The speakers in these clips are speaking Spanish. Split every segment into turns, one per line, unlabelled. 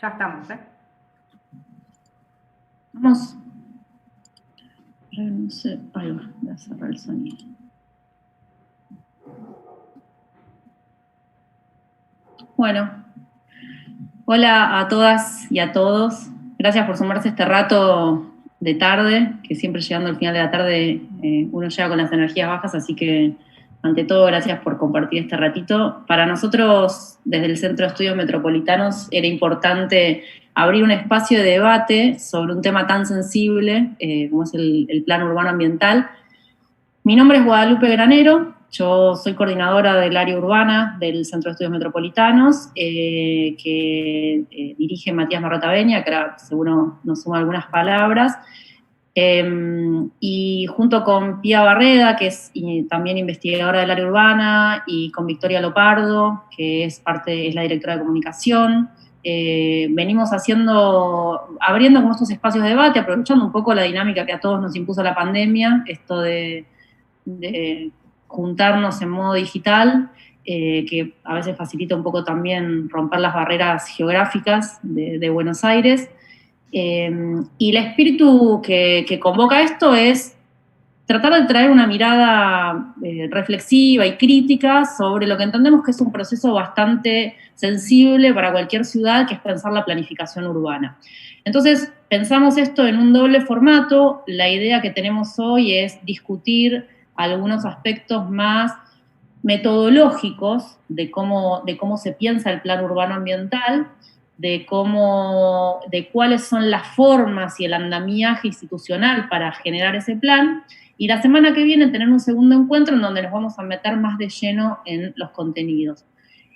Ya estamos, ¿eh?
Vamos. No sé. Ahí va, voy a cerrar el sonido. Bueno, hola a todas y a todos. Gracias por sumarse este rato de tarde, que siempre llegando al final de la tarde uno llega con las energías bajas, así que ante todo gracias por compartir este ratito. Para nosotros, desde el Centro de Estudios Metropolitanos, era importante abrir un espacio de debate sobre un tema tan sensible como es el plan urbano ambiental. Mi nombre es Guadalupe Granero, yo soy coordinadora del área urbana del Centro de Estudios Metropolitanos, que dirige Matías Marrotaveña, que ahora seguro nos suma algunas palabras, y junto con Pía Barreda, que es también investigadora del área urbana, y con Victoria Lopardo, que es la directora de comunicación, venimos abriendo como estos espacios de debate, aprovechando un poco la dinámica que a todos nos impuso la pandemia, esto de juntarnos en modo digital, que a veces facilita un poco también romper las barreras geográficas de Buenos Aires. Y el espíritu que convoca esto es tratar de traer una mirada reflexiva y crítica sobre lo que entendemos que es un proceso bastante sensible para cualquier ciudad, que es pensar la planificación urbana. Entonces, pensamos esto en un doble formato. La idea que tenemos hoy es discutir algunos aspectos más metodológicos de cómo se piensa el plan urbano ambiental, de cuáles son las formas y el andamiaje institucional para generar ese plan, y la semana que viene tener un segundo encuentro en donde nos vamos a meter más de lleno en los contenidos.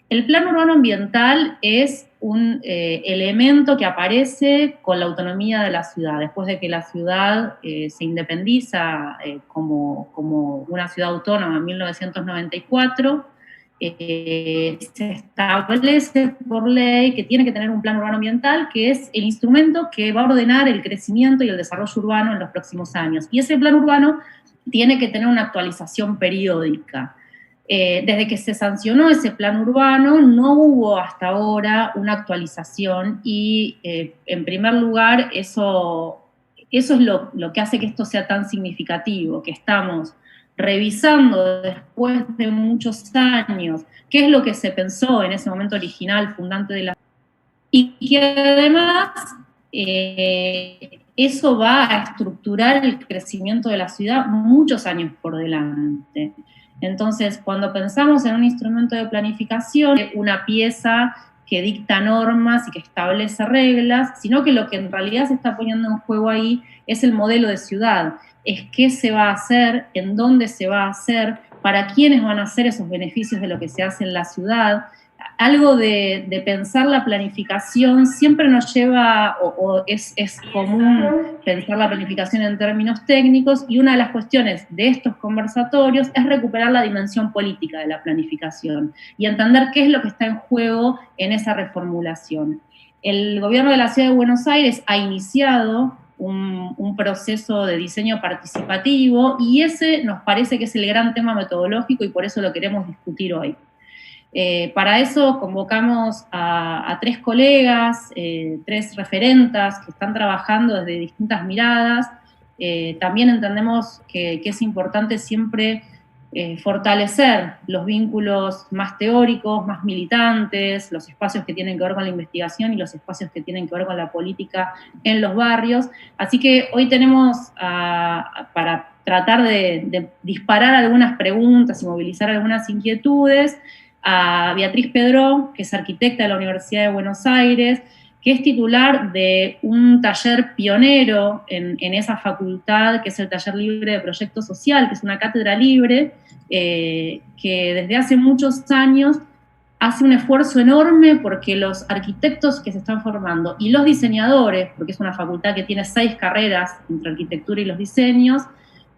El plan urbano ambiental es un elemento que aparece con la autonomía de la ciudad. Después de que la ciudad se independiza como una ciudad autónoma en 1994, se establece por ley que tiene que tener un plan urbano ambiental, que es el instrumento que va a ordenar el crecimiento y el desarrollo urbano en los próximos años. Y ese plan urbano tiene que tener una actualización periódica. Desde que se sancionó ese plan urbano, no hubo hasta ahora una actualización y, en primer lugar, eso es lo que hace que esto sea tan significativo, que estamos revisando después de muchos años qué es lo que se pensó en ese momento original, fundante de la... Y que además eso va a estructurar el crecimiento de la ciudad muchos años por delante. Entonces, cuando pensamos en un instrumento de planificación, una pieza que dicta normas y que establece reglas, sino que lo que en realidad se está poniendo en juego ahí es el modelo de ciudad, es qué se va a hacer, en dónde se va a hacer, para quiénes van a ser esos beneficios de lo que se hace en la ciudad. Algo de pensar la planificación siempre nos lleva, o es común pensar la planificación en términos técnicos, y una de las cuestiones de estos conversatorios es recuperar la dimensión política de la planificación y entender qué es lo que está en juego en esa reformulación. El gobierno de la Ciudad de Buenos Aires ha iniciado un proceso de diseño participativo, y ese nos parece que es el gran tema metodológico y por eso lo queremos discutir hoy. Para eso convocamos a tres colegas, tres referentas que están trabajando desde distintas miradas. También entendemos que es importante siempre fortalecer los vínculos más teóricos, más militantes, los espacios que tienen que ver con la investigación y los espacios que tienen que ver con la política en los barrios. Así que hoy tenemos, para tratar de disparar algunas preguntas y movilizar algunas inquietudes, a Beatriz Pedró, que es arquitecta de la Universidad de Buenos Aires, que es titular de un taller pionero en esa facultad, que es el Taller Libre de Proyecto Social, que es una cátedra libre, que desde hace muchos años hace un esfuerzo enorme porque los arquitectos que se están formando y los diseñadores, porque es una facultad que tiene 6 carreras entre arquitectura y los diseños,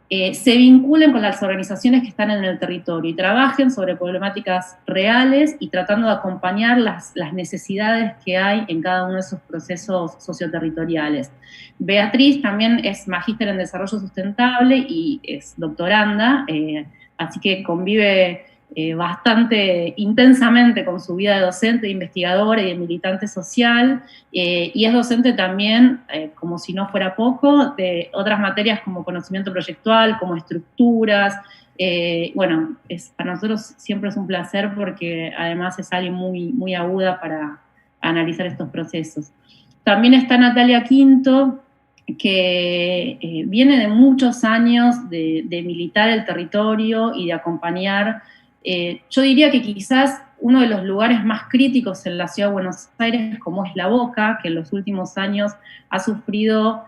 se vinculen con las organizaciones que están en el territorio y trabajen sobre problemáticas reales y tratando de acompañar las necesidades que hay en cada uno de esos procesos socioterritoriales. Beatriz también es magíster en desarrollo sustentable y es doctoranda, así que convive bastante intensamente con su vida de docente, de investigadora y de militante social, y es docente también, como si no fuera poco, de otras materias como conocimiento proyectual, como estructuras. Bueno, para nosotros siempre es un placer porque además es alguien muy, muy aguda para analizar estos procesos. También está Natalia Quinto, que viene de muchos años de militar el territorio y de acompañar. Yo diría que quizás uno de los lugares más críticos en la Ciudad de Buenos Aires, como es La Boca, que en los últimos años ha sufrido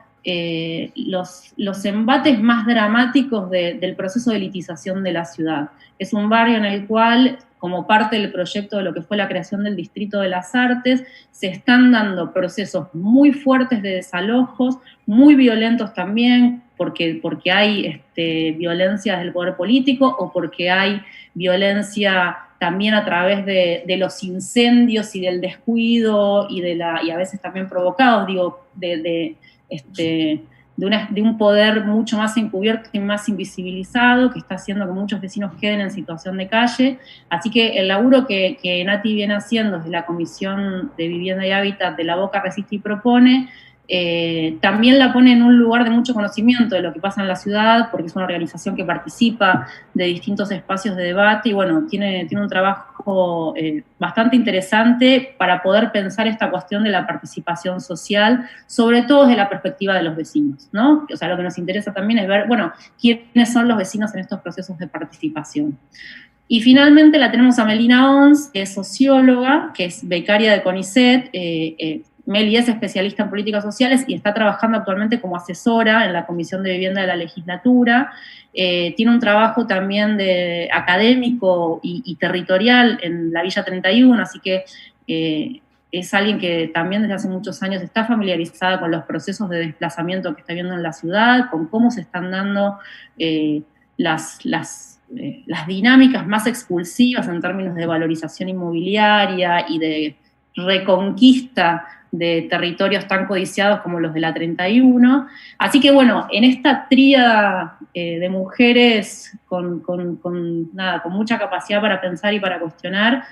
los embates más dramáticos del proceso de elitización de la ciudad. Es un barrio en el cual, como parte del proyecto de lo que fue la creación del Distrito de las Artes, se están dando procesos muy fuertes de desalojos, muy violentos también, porque hay violencia del poder político o porque hay violencia también a través de los incendios y del descuido y a veces también provocados, digo, de un poder mucho más encubierto y más invisibilizado, que está haciendo que muchos vecinos queden en situación de calle. Así que el laburo que Nati viene haciendo desde la Comisión de Vivienda y Hábitat de La Boca Resiste y Propone, también la pone en un lugar de mucho conocimiento de lo que pasa en la ciudad, porque es una organización que participa de distintos espacios de debate y bueno, tiene un trabajo bastante interesante para poder pensar esta cuestión de la participación social, sobre todo desde la perspectiva de los vecinos, ¿no? O sea, lo que nos interesa también es ver, bueno, quiénes son los vecinos en estos procesos de participación. Y finalmente la tenemos a Melina Ons, que es socióloga, que es becaria de CONICET. Meli es especialista en políticas sociales y está trabajando actualmente como asesora en la Comisión de Vivienda de la Legislatura. Tiene un trabajo también académico y territorial en la Villa 31, así que es alguien que también desde hace muchos años está familiarizada con los procesos de desplazamiento que está viendo en la ciudad, con cómo se están dando las dinámicas más expulsivas en términos de valorización inmobiliaria y de reconquista de territorios tan codiciados como los de la 31. Así que bueno, en esta tríada de mujeres con mucha capacidad para pensar y para cuestionar,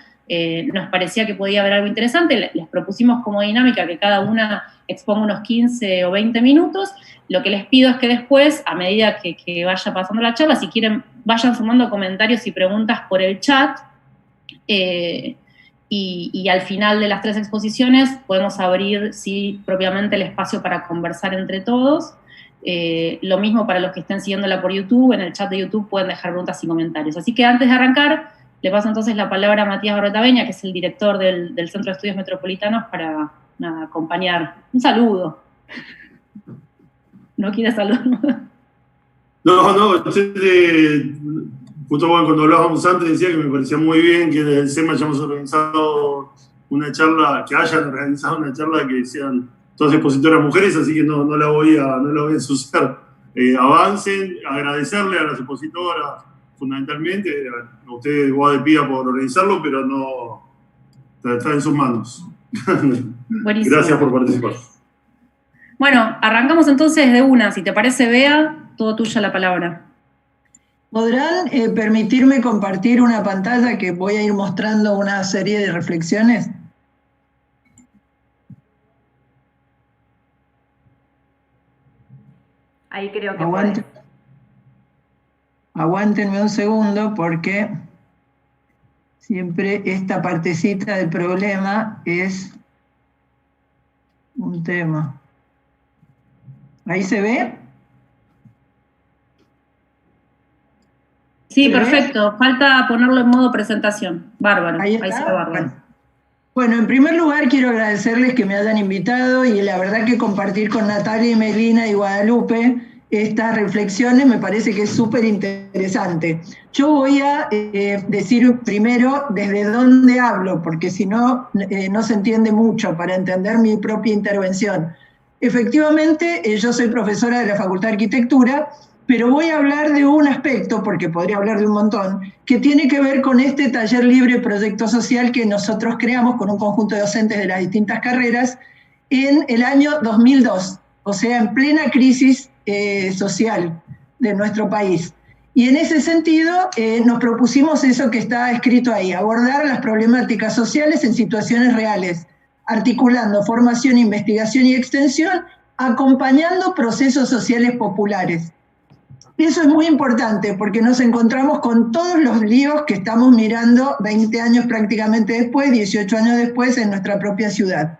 nos parecía que podía haber algo interesante. Les propusimos como dinámica que cada una exponga unos 15 o 20 minutos. Lo que les pido es que después, a medida que vaya pasando la charla, si quieren, vayan sumando comentarios y preguntas por el chat, y al final de las 3 exposiciones podemos abrir, sí, propiamente el espacio para conversar entre todos. Lo mismo para los que estén siguiéndola por YouTube, en el chat de YouTube pueden dejar preguntas y comentarios. Así que antes de arrancar, le paso entonces la palabra a Matías Barrotaveña, que es el director del Centro de Estudios Metropolitanos, para acompañar. Un saludo. ¿No quiere saludar?
No, justo cuando hablábamos antes decía que me parecía muy bien que desde el SEM hayamos organizado una charla, que hayan organizado una charla que sean todas expositoras mujeres, así que no la voy a ensuciar. Avancen, agradecerle a las expositoras fundamentalmente, a ustedes Guadepía por organizarlo, pero no está en sus manos.
Buenísimo.
Gracias por participar.
Bueno, arrancamos entonces de una, si te parece, Bea, todo tuya la palabra.
¿Podrán permitirme compartir una pantalla que voy a ir mostrando una serie de reflexiones?
Ahí creo que podés.
Aguántenme un segundo porque siempre esta partecita del problema es un tema. ¿Ahí se ve?
Sí, perfecto. Falta ponerlo en modo presentación. Bárbaro.
Ahí está.
Ahí se ve bárbaro.
Bueno, en primer lugar quiero agradecerles que me hayan invitado y la verdad que compartir con Natalia y Melina y Guadalupe estas reflexiones me parece que es súper interesante. Yo voy a decir primero desde dónde hablo, porque si no, no se entiende mucho para entender mi propia intervención. Efectivamente, yo soy profesora de la Facultad de Arquitectura, pero voy a hablar de un aspecto, porque podría hablar de un montón, que tiene que ver con este taller libre proyecto social que nosotros creamos con un conjunto de docentes de las distintas carreras en el año 2002, o sea, en plena crisis social de nuestro país. Y en ese sentido nos propusimos eso que está escrito ahí, abordar las problemáticas sociales en situaciones reales, articulando formación, investigación y extensión, acompañando procesos sociales populares. Eso es muy importante porque nos encontramos con todos los líos que estamos mirando 20 años prácticamente después, 18 años después en nuestra propia ciudad.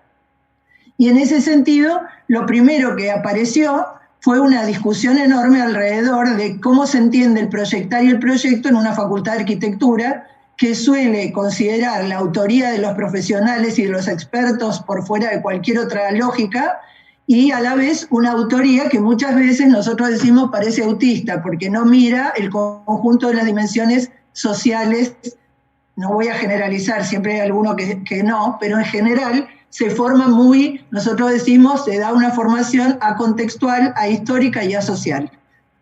Y en ese sentido, lo primero que apareció fue una discusión enorme alrededor de cómo se entiende el proyectar y el proyecto en una facultad de arquitectura que suele considerar la autoría de los profesionales y de los expertos por fuera de cualquier otra lógica, y a la vez una autoría que muchas veces nosotros decimos parece autista, porque no mira el conjunto de las dimensiones sociales. No voy a generalizar, siempre hay alguno que no, pero en general se forma nosotros decimos, se da una formación acontextual, ahistórica y asocial.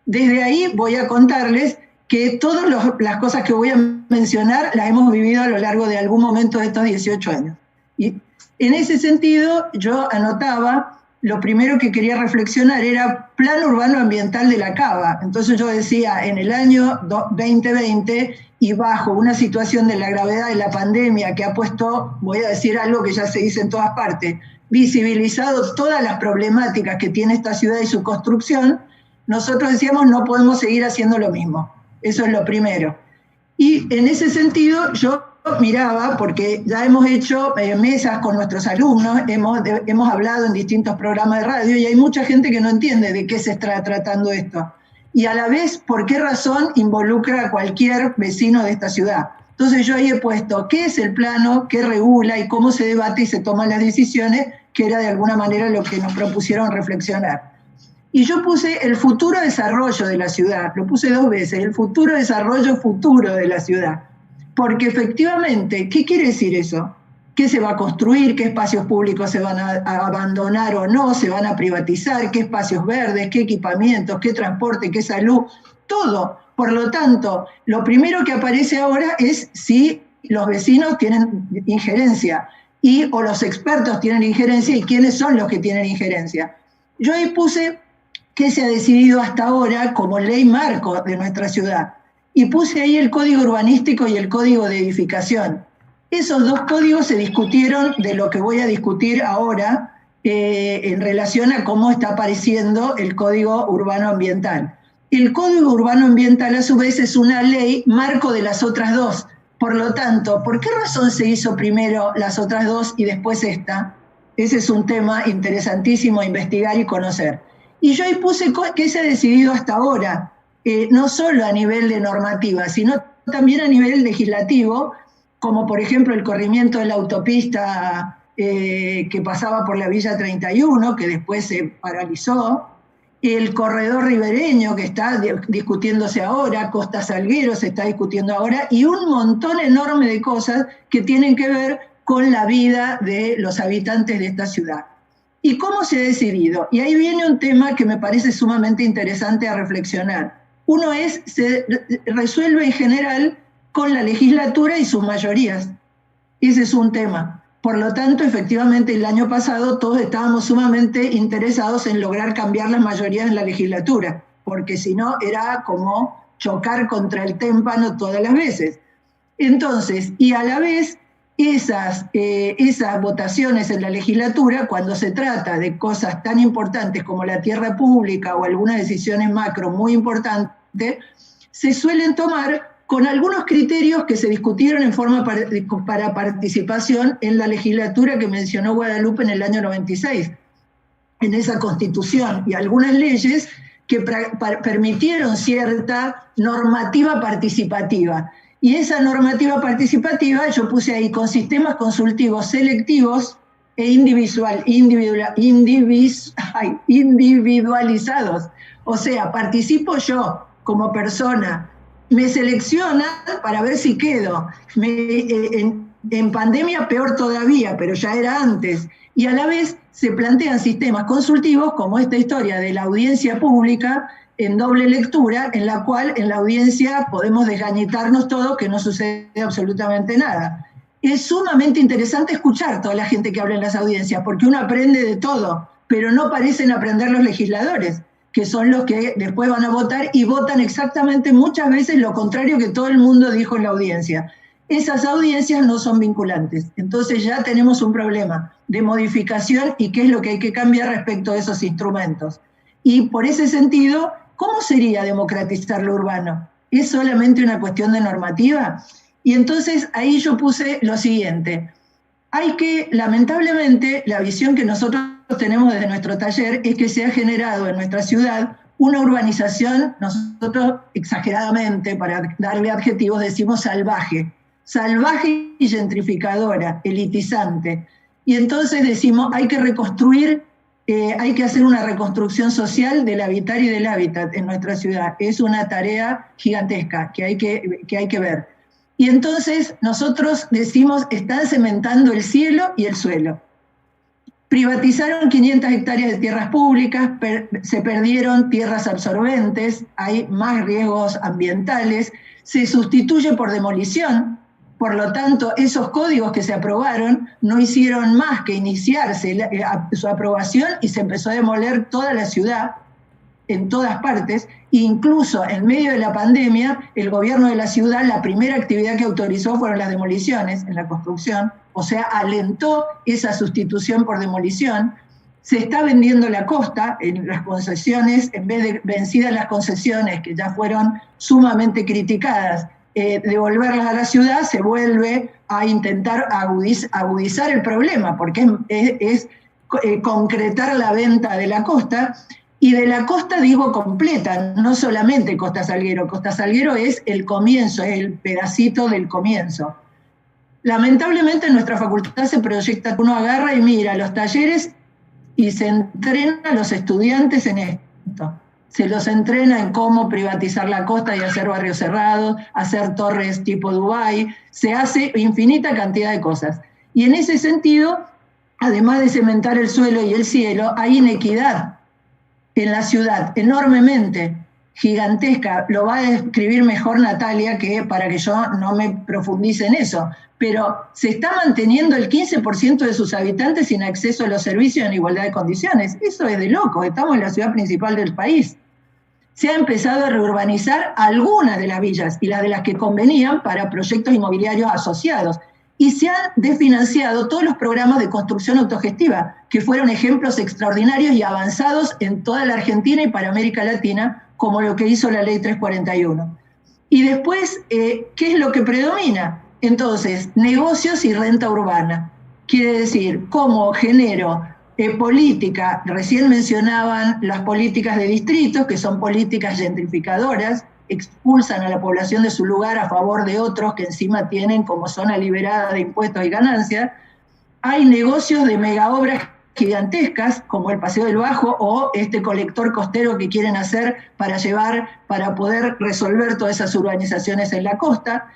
Desde ahí voy a contarles que todas las cosas que voy a mencionar las hemos vivido a lo largo de algún momento de estos 18 años. Y en ese sentido yo anotaba, lo primero que quería reflexionar era Plan Urbano Ambiental de la Cava. Entonces yo decía, en el año 2020 y bajo una situación de la gravedad de la pandemia que ha puesto, voy a decir algo que ya se dice en todas partes, visibilizado todas las problemáticas que tiene esta ciudad y su construcción, nosotros decíamos no podemos seguir haciendo lo mismo. Eso es lo primero. Y en ese sentido yo miraba, porque ya hemos hecho mesas con nuestros alumnos, hemos hablado en distintos programas de radio y hay mucha gente que no entiende de qué se está tratando esto. Y a la vez, ¿por qué razón involucra a cualquier vecino de esta ciudad? Entonces yo ahí he puesto qué es el plano, qué regula y cómo se debate y se toman las decisiones, que era de alguna manera lo que nos propusieron reflexionar. Y yo puse el futuro desarrollo de la ciudad, lo puse 2 veces, el futuro desarrollo futuro de la ciudad. Porque efectivamente, ¿qué quiere decir eso? ¿Qué se va a construir? ¿Qué espacios públicos se van a abandonar o no? ¿Se van a privatizar? ¿Qué espacios verdes? ¿Qué equipamientos? ¿Qué transporte? ¿Qué salud? Todo. Por lo tanto, lo primero que aparece ahora es si los vecinos tienen injerencia o los expertos tienen injerencia y quiénes son los que tienen injerencia. Yo ahí puse qué se ha decidido hasta ahora como ley marco de nuestra ciudad. Y puse ahí el código urbanístico y el código de edificación. Esos 2 códigos se discutieron de lo que voy a discutir ahora en relación a cómo está apareciendo el código urbano ambiental. El código urbano ambiental a su vez es una ley marco de las otras 2. Por lo tanto, ¿por qué razón se hizo primero las otras 2 y después esta? Ese es un tema interesantísimo a investigar y conocer. Y yo ahí puse qué se ha decidido hasta ahora. No solo a nivel de normativa, sino también a nivel legislativo, como por ejemplo el corrimiento de la autopista que pasaba por la Villa 31, que después se paralizó, el corredor ribereño que está discutiéndose ahora, Costa Salguero se está discutiendo ahora, y un montón enorme de cosas que tienen que ver con la vida de los habitantes de esta ciudad. ¿Y cómo se ha decidido? Y ahí viene un tema que me parece sumamente interesante a reflexionar. Uno se resuelve en general con la legislatura y sus mayorías. Ese es un tema. Por lo tanto, efectivamente, el año pasado todos estábamos sumamente interesados en lograr cambiar las mayorías en la legislatura, porque si no era como chocar contra el témpano todas las veces. Entonces, y a la vez, esas votaciones en la legislatura, cuando se trata de cosas tan importantes como la tierra pública o algunas decisiones macro muy importantes, se suelen tomar con algunos criterios que se discutieron en forma para participación en la legislatura que mencionó Guadalupe en el año 96, en esa constitución, y algunas leyes que permitieron cierta normativa participativa. Y esa normativa participativa yo puse ahí con sistemas consultivos selectivos e individualizados. O sea, participo yo como persona, me seleccionan para ver si quedo. En pandemia peor todavía, pero ya era antes. Y a la vez se plantean sistemas consultivos como esta historia de la audiencia pública en doble lectura, en la cual en la audiencia podemos desgañitarnos todos, que no sucede absolutamente nada. Es sumamente interesante escuchar a toda la gente que habla en las audiencias, porque uno aprende de todo, pero no parecen aprender los legisladores. que son los que después van a votar y votan exactamente muchas veces lo contrario que todo el mundo dijo en la audiencia. Esas audiencias no son vinculantes. Entonces ya tenemos un problema de modificación y qué es lo que hay que cambiar respecto a esos instrumentos. Y por ese sentido, ¿cómo sería democratizar lo urbano? ¿Es solamente una cuestión de normativa? Y entonces ahí yo puse lo siguiente. Hay que, lamentablemente, la visión que nosotros tenemos desde nuestro taller es que se ha generado en nuestra ciudad una urbanización, nosotros exageradamente, para darle adjetivos, decimos salvaje y gentrificadora, elitizante. Y entonces decimos, hay que reconstruir, hay que hacer una reconstrucción social del habitar y del hábitat en nuestra ciudad. Es una tarea gigantesca que hay que ver. Y entonces nosotros decimos, están cementando el cielo y el suelo. Privatizaron 500 hectáreas de tierras públicas, se perdieron tierras absorbentes, hay más riesgos ambientales, se sustituye por demolición. Por lo tanto, esos códigos que se aprobaron no hicieron más que iniciarse su aprobación y se empezó a demoler toda la ciudad, en todas partes. Incluso en medio de la pandemia, el gobierno de la ciudad, la primera actividad que autorizó fueron las demoliciones en la construcción, o sea, alentó esa sustitución por demolición. Se está vendiendo la costa en las concesiones, en vez de vencidas las concesiones, que ya fueron sumamente criticadas, devolverlas a la ciudad, se vuelve a intentar agudizar el problema, porque es concretar la venta de la costa, y de la costa digo completa, no solamente Costa Salguero. Costa Salguero es el comienzo, es el pedacito del comienzo. Lamentablemente en nuestra facultad se proyecta, uno agarra y mira los talleres y se entrena a los estudiantes en esto. Se los entrena en cómo privatizar la costa y hacer barrios cerrados, hacer torres tipo Dubái, se hace infinita cantidad de cosas. Y en ese sentido, además de cementar el suelo y el cielo, hay inequidad en la ciudad, enormemente, gigantesca. Lo va a describir mejor Natalia, que para que yo no me profundice en eso, pero se está manteniendo el 15% de sus habitantes sin acceso a los servicios en igualdad de condiciones. Eso es de loco, estamos en la ciudad principal del país. Se ha empezado a reurbanizar algunas de las villas y las de las que convenían para proyectos inmobiliarios asociados. Y se han desfinanciado todos los programas de construcción autogestiva, que fueron ejemplos extraordinarios y avanzados en toda la Argentina y para América Latina, como lo que hizo la Ley 341. Y después, ¿qué es lo que predomina? Entonces, negocios y renta urbana. Quiere decir, ¿cómo genero política? Recién mencionaban las políticas de distritos, que son políticas gentrificadoras, expulsan a la población de su lugar a favor de otros que encima tienen como zona liberada de impuestos y ganancias. Hay negocios de megaobras gigantescas, como el Paseo del Bajo o este colector costero que quieren hacer para poder resolver todas esas urbanizaciones en la costa.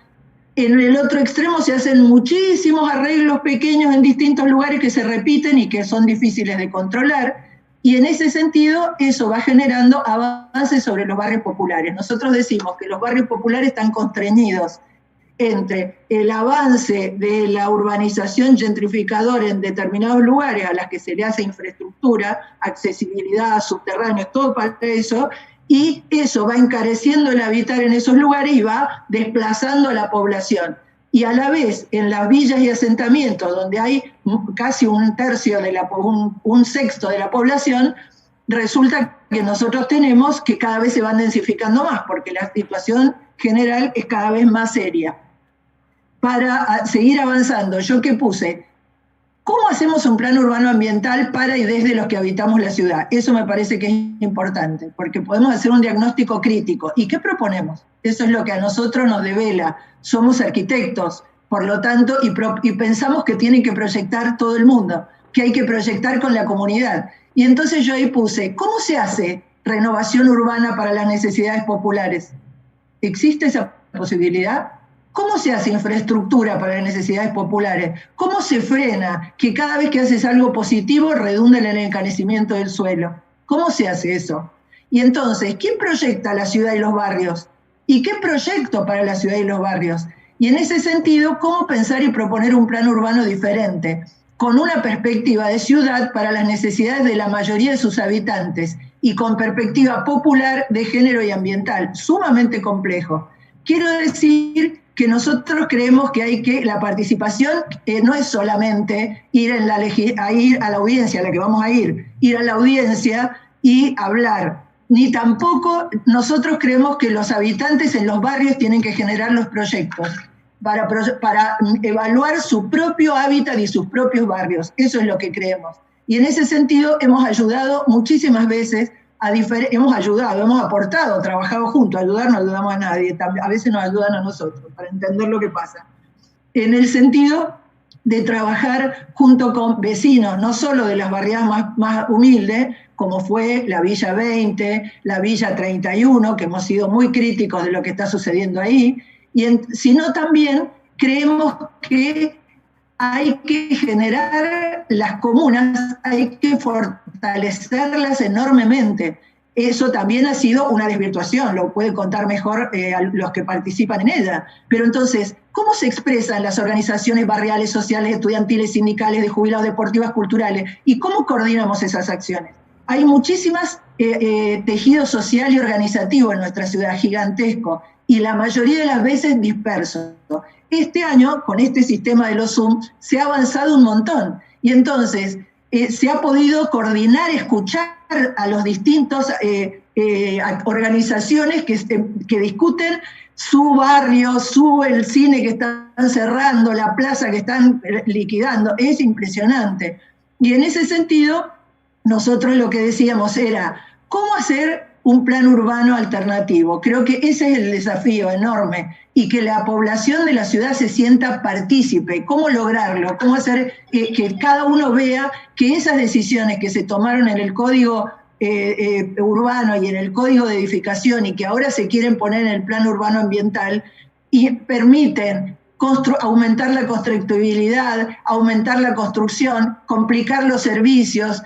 En el otro extremo se hacen muchísimos arreglos pequeños en distintos lugares que se repiten y que son difíciles de controlar. Y en ese sentido, eso va generando avances sobre los barrios populares. Nosotros decimos que los barrios populares están constreñidos entre el avance de la urbanización gentrificadora en determinados lugares a las que se le hace infraestructura, accesibilidad, subterráneos, todo para eso, y eso va encareciendo el habitar en esos lugares y va desplazando a la población. Y a la vez, en las villas y asentamientos, donde hay casi un sexto de la población, resulta que nosotros tenemos que cada vez se van densificando más, porque la situación general es cada vez más seria. Para seguir avanzando, ¿yo qué puse? ¿Cómo hacemos un plan urbano ambiental para y desde los que habitamos la ciudad? Eso me parece que es importante, porque podemos hacer un diagnóstico crítico. ¿Y qué proponemos? Eso es lo que a nosotros nos devela. Somos arquitectos, por lo tanto, y pensamos que tiene que proyectar todo el mundo, que hay que proyectar con la comunidad. Y entonces yo ahí puse, ¿cómo se hace renovación urbana para las necesidades populares? ¿Existe esa posibilidad? ¿Cómo se hace infraestructura para las necesidades populares? ¿Cómo se frena que cada vez que haces algo positivo redunda en el encarecimiento del suelo? ¿Cómo se hace eso? Y entonces, ¿quién proyecta la ciudad y los barrios? ¿Y qué proyecto para la ciudad y los barrios? Y en ese sentido, ¿cómo pensar y proponer un plan urbano diferente? con una perspectiva de ciudad para las necesidades de la mayoría de sus habitantes y con perspectiva popular de género y ambiental, sumamente complejo. Quiero decir que nosotros creemos que la participación no es solamente ir a la audiencia, a la que vamos a ir a la audiencia y hablar, ni tampoco nosotros creemos que los habitantes en los barrios tienen que generar los proyectos para evaluar su propio hábitat y sus propios barrios. Eso es lo que creemos. Y en ese sentido hemos ayudado muchísimas veces, hemos aportado, trabajado juntos. Ayudar no ayudamos a nadie, a veces nos ayudan a nosotros para entender lo que pasa. En el sentido de trabajar junto con vecinos, no solo de las barriadas más humildes, como fue la Villa 20, la Villa 31, que hemos sido muy críticos de lo que está sucediendo ahí, sino también creemos que hay que generar las comunas, hay que fortalecerlas enormemente. Eso también ha sido una desvirtuación, lo pueden contar mejor los que participan en ella. Pero entonces, ¿cómo se expresan las organizaciones barriales, sociales, estudiantiles, sindicales, de jubilados, deportivas, culturales? ¿Y cómo coordinamos esas acciones? Hay muchísimas tejido social y organizativo en nuestra ciudad, gigantesco, y la mayoría de las veces disperso. Este año, con este sistema de los Zoom, se ha avanzado un montón. Y entonces, se ha podido coordinar, escuchar a los distintos organizaciones que discuten su barrio, el cine que están cerrando, la plaza que están liquidando. Es impresionante. Y en ese sentido, nosotros lo que decíamos era, ¿cómo hacer un plan urbano alternativo? Creo que ese es el desafío enorme, y que la población de la ciudad se sienta partícipe. ¿Cómo lograrlo? ¿Cómo hacer que cada uno vea que esas decisiones que se tomaron en el Código Urbano y en el Código de Edificación, y que ahora se quieren poner en el Plan Urbano Ambiental, y permiten aumentar la constructibilidad, aumentar la construcción, complicar los servicios,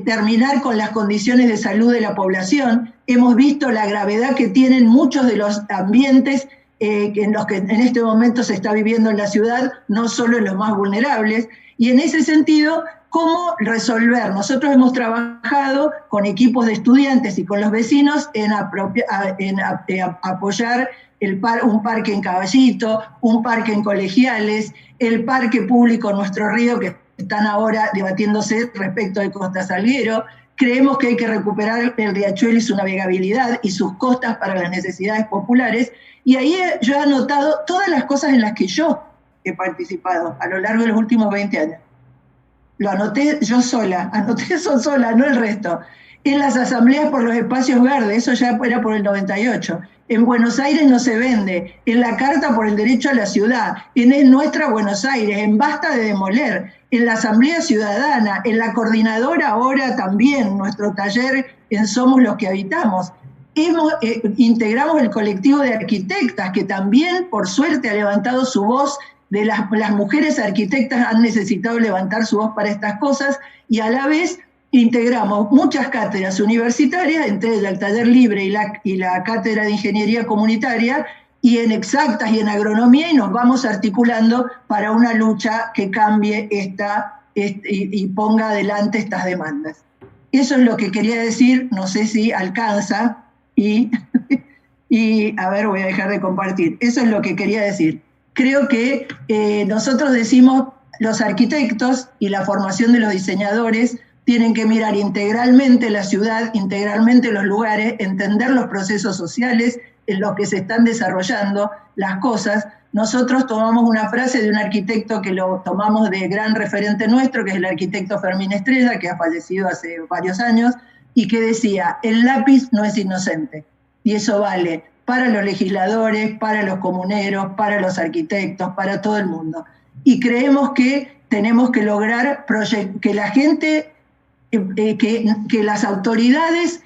terminar con las condiciones de salud de la población? Hemos visto la gravedad que tienen muchos de los ambientes en los que en este momento se está viviendo en la ciudad, no solo en los más vulnerables, y en ese sentido, ¿cómo resolver? Nosotros hemos trabajado con equipos de estudiantes y con los vecinos en apoyar un parque en Caballito, un parque en Colegiales, el parque público en Nuestro Río, que están ahora debatiéndose respecto de Costa Salguero. Creemos que hay que recuperar el riachuelo y su navegabilidad y sus costas para las necesidades populares. Y ahí yo he anotado todas las cosas en las que yo he participado a lo largo de los últimos 20 años. Lo anoté yo sola, no el resto. En las asambleas por los espacios verdes, eso ya era por el 98. En Buenos Aires no se vende, en la Carta por el Derecho a la Ciudad, en Nuestra Buenos Aires, en Basta de Demoler, en la Asamblea Ciudadana, en la Coordinadora ahora también, nuestro taller en Somos los que Habitamos. Integramos el colectivo de arquitectas, que también, por suerte, ha levantado su voz. Las mujeres arquitectas han necesitado levantar su voz para estas cosas, y a la vez integramos muchas cátedras universitarias, entre ellas el taller libre y la cátedra de ingeniería comunitaria, y en exactas y en agronomía, y nos vamos articulando para una lucha que cambie y ponga adelante estas demandas. Eso es lo que quería decir, no sé si alcanza, y a ver, voy a dejar de compartir. Eso es lo que quería decir. Creo que nosotros decimos, los arquitectos y la formación de los diseñadores tienen que mirar integralmente la ciudad, integralmente los lugares, entender los procesos sociales en los que se están desarrollando las cosas. Nosotros tomamos una frase de un arquitecto que lo tomamos de gran referente nuestro, que es el arquitecto Fermín Estrella, que ha fallecido hace varios años, y que decía, el lápiz no es inocente. Y eso vale para los legisladores, para los comuneros, para los arquitectos, para todo el mundo. Y creemos que tenemos que lograr que la gente, que las autoridades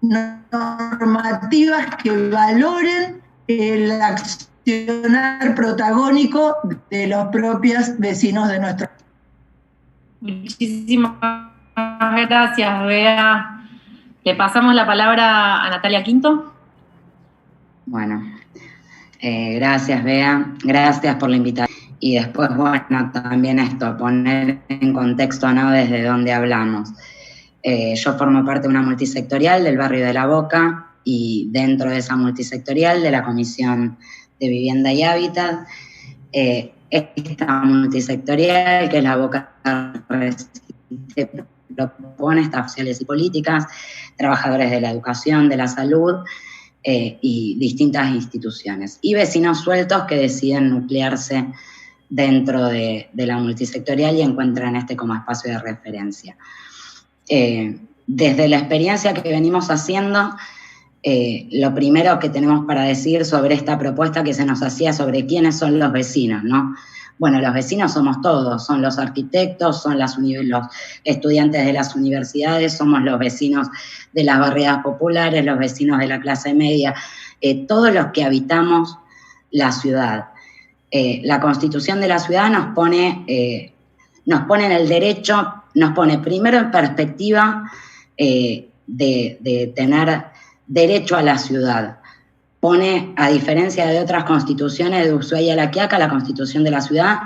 normativas que valoren el accionar protagónico de los propios vecinos de nuestro país.
Muchísimas gracias, Bea. Le pasamos la palabra a Natalia Quinto.
Bueno, gracias, Bea. Gracias por la invitación. Y después, bueno, también esto, poner en contexto, ¿no?, desde dónde hablamos. Yo formo parte de una multisectorial del barrio de La Boca y dentro de esa multisectorial de la Comisión de Vivienda y Hábitat, esta multisectorial, que es La Boca propone estas sociales y políticas, trabajadores de la educación, de la salud y distintas instituciones. Y vecinos sueltos que deciden nuclearse dentro de la multisectorial y encuentran este como espacio de referencia. Desde la experiencia que venimos haciendo, lo primero que tenemos para decir sobre esta propuesta que se nos hacía sobre quiénes son los vecinos, ¿no? Bueno, los vecinos somos todos, son los arquitectos, son los estudiantes de las universidades, somos los vecinos de las barriadas populares, los vecinos de la clase media, todos los que habitamos la ciudad. La Constitución de la ciudad nos pone en el derecho, nos pone primero en perspectiva de tener derecho a la ciudad. Pone, a diferencia de otras constituciones de Ushuaia y La Quiaca, la Constitución de la ciudad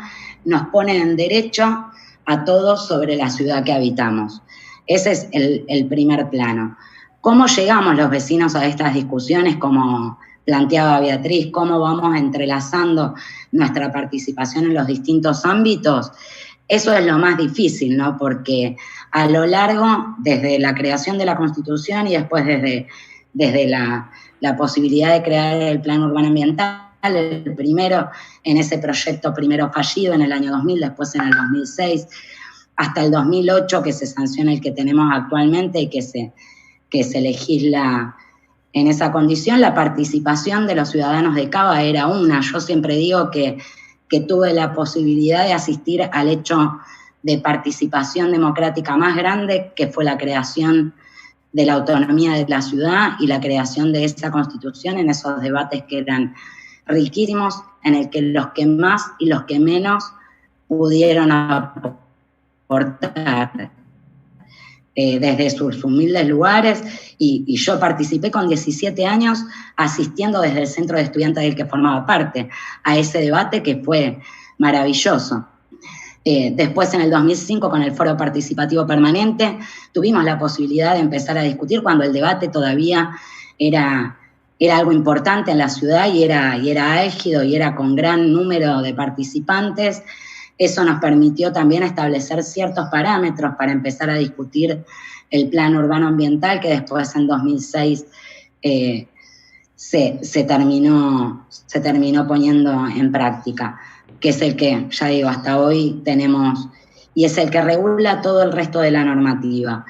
nos pone en derecho a todos sobre la ciudad que habitamos. Ese es el primer plano. ¿Cómo llegamos los vecinos a estas discusiones, como planteaba Beatriz? ¿Cómo vamos entrelazando nuestra participación en los distintos ámbitos? Eso es lo más difícil, ¿no? Porque a lo largo, desde la creación de la Constitución y después desde la posibilidad de crear el Plan Urbano Ambiental, el primero en ese proyecto primero fallido en el año 2000, después en el 2006, hasta el 2008 que se sanciona el que tenemos actualmente y que se legisla en esa condición. La participación de los ciudadanos de Cava era una. Yo siempre digo que tuve la posibilidad de asistir al hecho de participación democrática más grande, que fue la creación de la autonomía de la ciudad y la creación de esa constitución, en esos debates que eran riquísimos, en el que los que más y los que menos pudieron aportar desde sus humildes lugares, y yo participé con 17 años asistiendo desde el centro de estudiantes del que formaba parte a ese debate, que fue maravilloso. Después, en el 2005, con el Foro Participativo Permanente, tuvimos la posibilidad de empezar a discutir cuando el debate todavía era algo importante en la ciudad y era álgido y era con gran número de participantes. Eso nos permitió también establecer ciertos parámetros para empezar a discutir el Plan Urbano Ambiental, que después, en 2006, se terminó poniendo en práctica, que es el que, ya digo, hasta hoy tenemos, y es el que regula todo el resto de la normativa.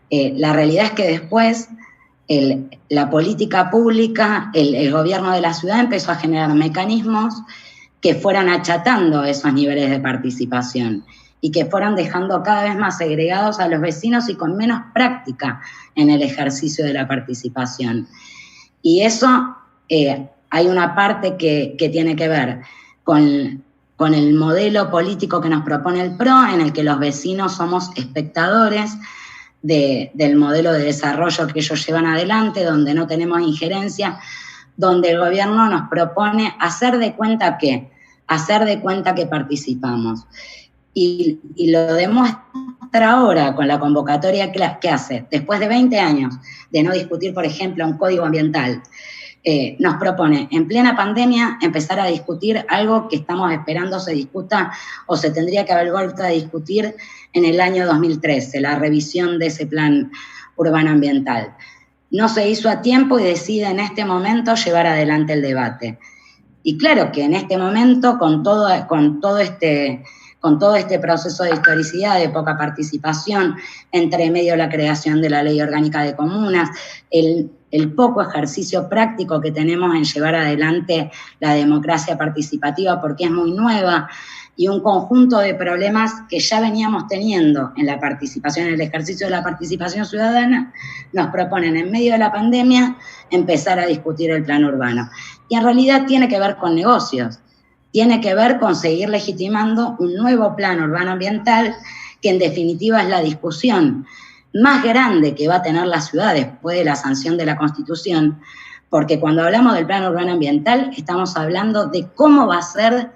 La realidad es que después la política pública, el gobierno de la ciudad empezó a generar mecanismos que fueran achatando esos niveles de participación y que fueran dejando cada vez más segregados a los vecinos y con menos práctica en el ejercicio de la participación. Y eso, hay una parte que tiene que ver con el modelo político que nos propone el PRO, en el que los vecinos somos espectadores del modelo de desarrollo que ellos llevan adelante, donde no tenemos injerencia, donde el gobierno nos propone hacer de cuenta que participamos. Y lo demuestra ahora con la convocatoria que hace, después de 20 años de no discutir, por ejemplo, un código ambiental. Nos propone en plena pandemia empezar a discutir algo que estamos esperando se discuta o se tendría que haber vuelto a discutir en el año 2013, la revisión de ese plan urbano ambiental. No se hizo a tiempo y decide en este momento llevar adelante el debate. Y claro que en este momento, con todo este proceso de historicidad, de poca participación, entre medio la creación de la Ley Orgánica de Comunas, el poco ejercicio práctico que tenemos en llevar adelante la democracia participativa porque es muy nueva, y un conjunto de problemas que ya veníamos teniendo en la participación, en el ejercicio de la participación ciudadana, nos proponen en medio de la pandemia empezar a discutir el plan urbano. Y en realidad tiene que ver con negocios, tiene que ver con seguir legitimando un nuevo plan urbano ambiental que en definitiva es la discusión más grande que va a tener la ciudad después de la sanción de la Constitución, porque cuando hablamos del plan urbano ambiental estamos hablando de cómo va a ser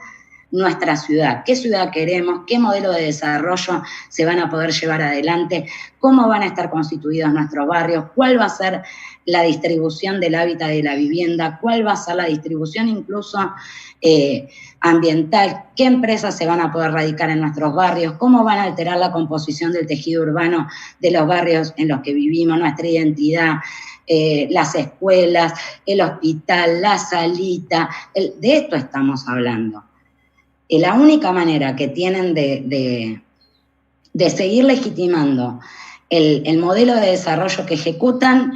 nuestra ciudad, qué ciudad queremos, qué modelo de desarrollo se van a poder llevar adelante, cómo van a estar constituidos nuestros barrios, cuál va a ser la distribución del hábitat y de la vivienda, cuál va a ser la distribución incluso ambiental, qué empresas se van a poder radicar en nuestros barrios, cómo van a alterar la composición del tejido urbano de los barrios en los que vivimos, nuestra identidad, las escuelas, el hospital, la salita, de esto estamos hablando. La única manera que tienen de seguir legitimando el modelo de desarrollo que ejecutan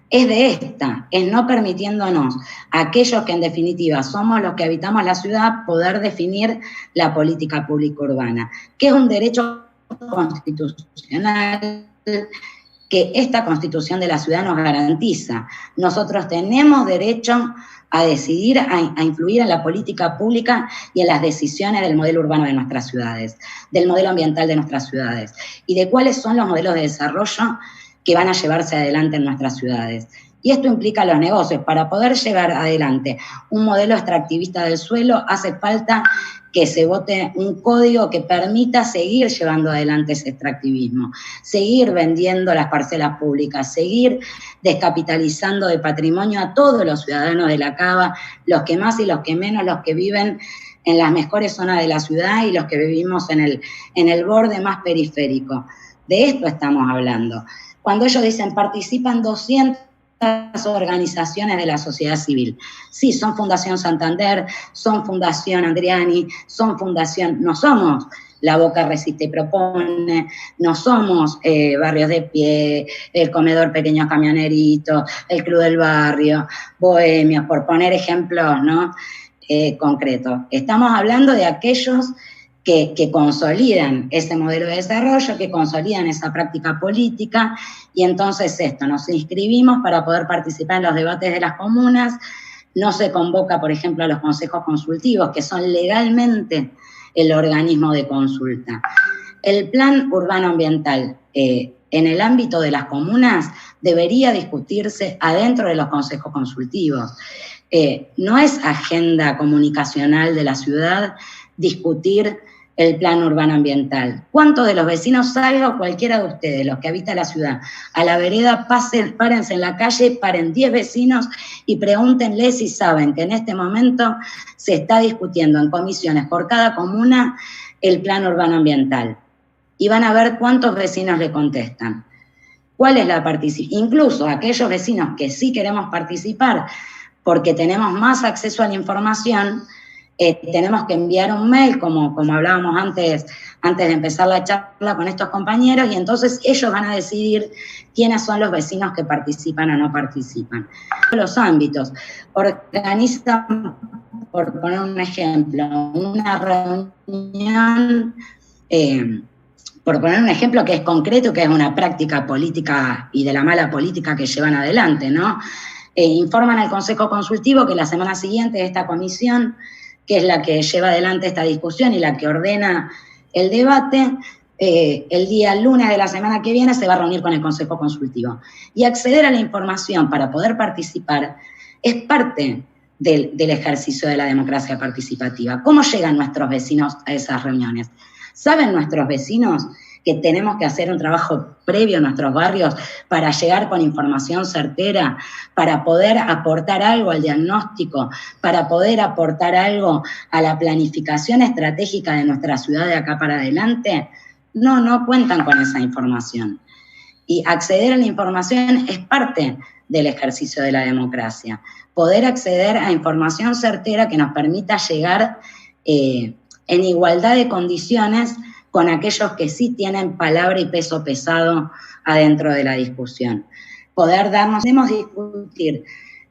es de esta, es no permitiéndonos a aquellos que en definitiva somos los que habitamos la ciudad poder definir la política pública urbana, que es un derecho constitucional que esta Constitución de la ciudad nos garantiza. Nosotros tenemos derecho a decidir, a influir en la política pública y en las decisiones del modelo urbano de nuestras ciudades, del modelo ambiental de nuestras ciudades y de cuáles son los modelos de desarrollo que van a llevarse adelante en nuestras ciudades. Y esto implica los negocios. Para poder llevar adelante un modelo extractivista del suelo, hace falta que se vote un código que permita seguir llevando adelante ese extractivismo, seguir vendiendo las parcelas públicas, seguir descapitalizando de patrimonio a todos los ciudadanos de la Cava, los que más y los que menos, los que viven en las mejores zonas de la ciudad y los que vivimos en el borde más periférico. De esto estamos hablando. Cuando ellos dicen participan 200 organizaciones de la sociedad civil. Sí, son Fundación Santander, son Fundación Andriani, son Fundación, no somos La Boca Resiste y Propone, no somos Barrios de Pie, el Comedor Pequeños Camioneritos, el Club del Barrio, Bohemios, por poner ejemplos, ¿no? Concretos. Estamos hablando de aquellos que consolidan ese modelo de desarrollo, que consolidan esa práctica política, y entonces nos inscribimos para poder participar en los debates de las comunas, no se convoca, por ejemplo, a los consejos consultivos, que son legalmente el organismo de consulta. El plan urbano ambiental en el ámbito de las comunas debería discutirse adentro de los consejos consultivos. No es agenda comunicacional de la ciudad discutir el plan urbano ambiental. ¿Cuántos de los vecinos, salga o cualquiera de ustedes, los que habitan la ciudad, a la vereda, párense en la calle, paren 10 vecinos y pregúntenle si saben que en este momento se está discutiendo en comisiones por cada comuna el plan urbano ambiental? Y van a ver cuántos vecinos le contestan. ¿Cuál es la participación? Incluso aquellos vecinos que sí queremos participar porque tenemos más acceso a la información, tenemos que enviar un mail, como hablábamos antes de empezar la charla con estos compañeros, y entonces ellos van a decidir quiénes son los vecinos que participan o no participan. Los ámbitos organizan, por poner un ejemplo, una reunión, por poner un ejemplo que es concreto, que es una práctica política y de la mala política que llevan adelante, ¿no? Informan al Consejo Consultivo que la semana siguiente esta comisión, que es la que lleva adelante esta discusión y la que ordena el debate, el día lunes de la semana que viene se va a reunir con el Consejo Consultivo. Y acceder a la información para poder participar es parte del ejercicio de la democracia participativa. ¿Cómo llegan nuestros vecinos a esas reuniones? ¿Saben nuestros vecinos que tenemos que hacer un trabajo previo en nuestros barrios para llegar con información certera, para poder aportar algo al diagnóstico, para poder aportar algo a la planificación estratégica de nuestra ciudad de acá para adelante? No cuentan con esa información. Y acceder a la información es parte del ejercicio de la democracia. Poder acceder a información certera que nos permita llegar en igualdad de condiciones con aquellos que sí tienen palabra y peso pesado adentro de la discusión. Podemos discutir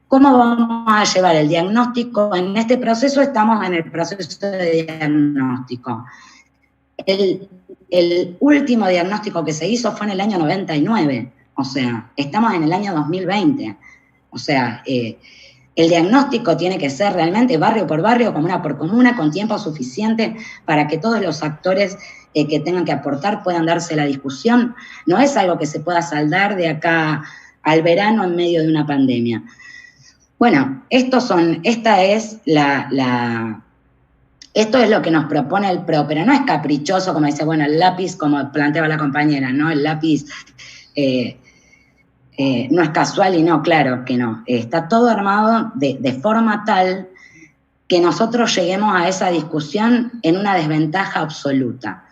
cómo vamos a llevar el diagnóstico. En este proceso estamos en el proceso de diagnóstico. El último diagnóstico que se hizo fue en el año 99, o sea, estamos en el año 2020. O sea, el diagnóstico tiene que ser realmente barrio por barrio, comuna por comuna, con tiempo suficiente para que todos los actores que tengan que aportar puedan darse la discusión. No es algo que se pueda saldar de acá al verano en medio de una pandemia. Bueno, esta es Esto es lo que nos propone el PRO, pero no es caprichoso, como dice, bueno, el lápiz, como planteaba la compañera, ¿no? El lápiz no es casual y no, claro que no. Está todo armado de forma tal que nosotros lleguemos a esa discusión en una desventaja absoluta.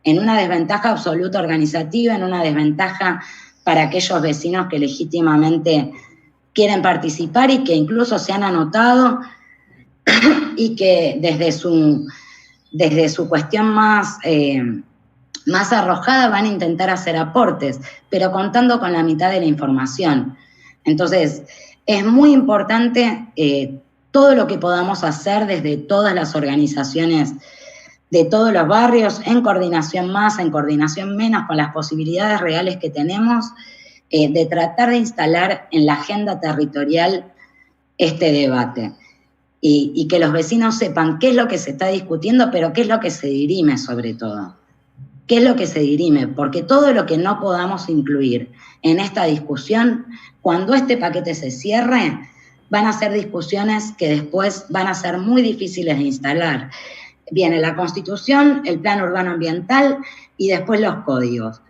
En una desventaja absoluta organizativa, en una desventaja para aquellos vecinos que legítimamente quieren participar y que incluso se han anotado y que desde su cuestión más arrojada van a intentar hacer aportes, pero contando con la mitad de la información. Entonces, es muy importante todo lo que podamos hacer desde todas las organizaciones de todos los barrios, en coordinación más, en coordinación menos, con las posibilidades reales que tenemos, de tratar de instalar en la agenda territorial este debate. Y que los vecinos sepan qué es lo que se está discutiendo, pero qué es lo que se dirime sobre todo. ¿Qué es lo que se dirime? Porque todo lo que no podamos incluir en esta discusión, cuando este paquete se cierre, van a ser discusiones que después van a ser muy difíciles de instalar. Viene la Constitución, el Plan Urbano Ambiental y después los códigos.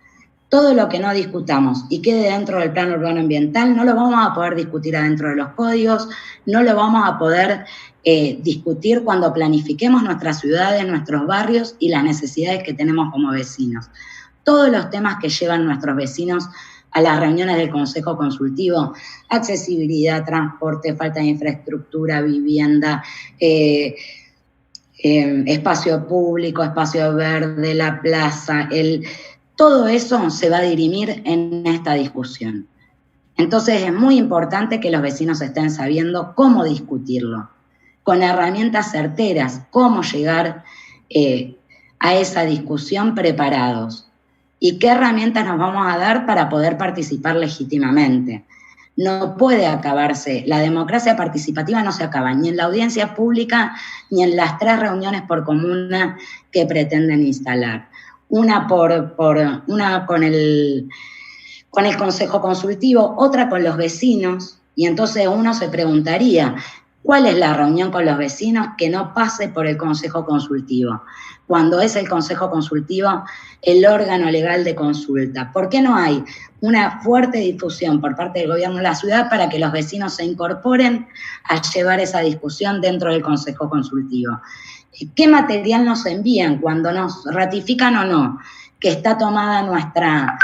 Todo lo que no discutamos y quede dentro del Plan Urbano Ambiental no lo vamos a poder discutir adentro de los códigos, no lo vamos a poder discutir cuando planifiquemos nuestras ciudades, nuestros barrios y las necesidades que tenemos como vecinos. Todos los temas que llevan nuestros vecinos a las reuniones del Consejo Consultivo, accesibilidad, transporte, falta de infraestructura, vivienda, espacio público, espacio verde, la plaza, todo eso se va a dirimir en esta discusión. Entonces es muy importante que los vecinos estén sabiendo cómo discutirlo, con herramientas certeras, cómo llegar a esa discusión preparados y qué herramientas nos vamos a dar para poder participar legítimamente. No puede acabarse, la democracia participativa no se acaba ni en la audiencia pública ni en las 3 reuniones por comuna que pretenden instalar. Una con el Consejo Consultivo, otra con los vecinos, y entonces uno se preguntaría, ¿cuál es la reunión con los vecinos que no pase por el Consejo Consultivo? Cuando es el Consejo Consultivo el órgano legal de consulta. ¿Por qué no hay una fuerte difusión por parte del gobierno de la ciudad para que los vecinos se incorporen a llevar esa discusión dentro del Consejo Consultivo? ¿Qué material nos envían cuando nos ratifican o no que está tomada nuestra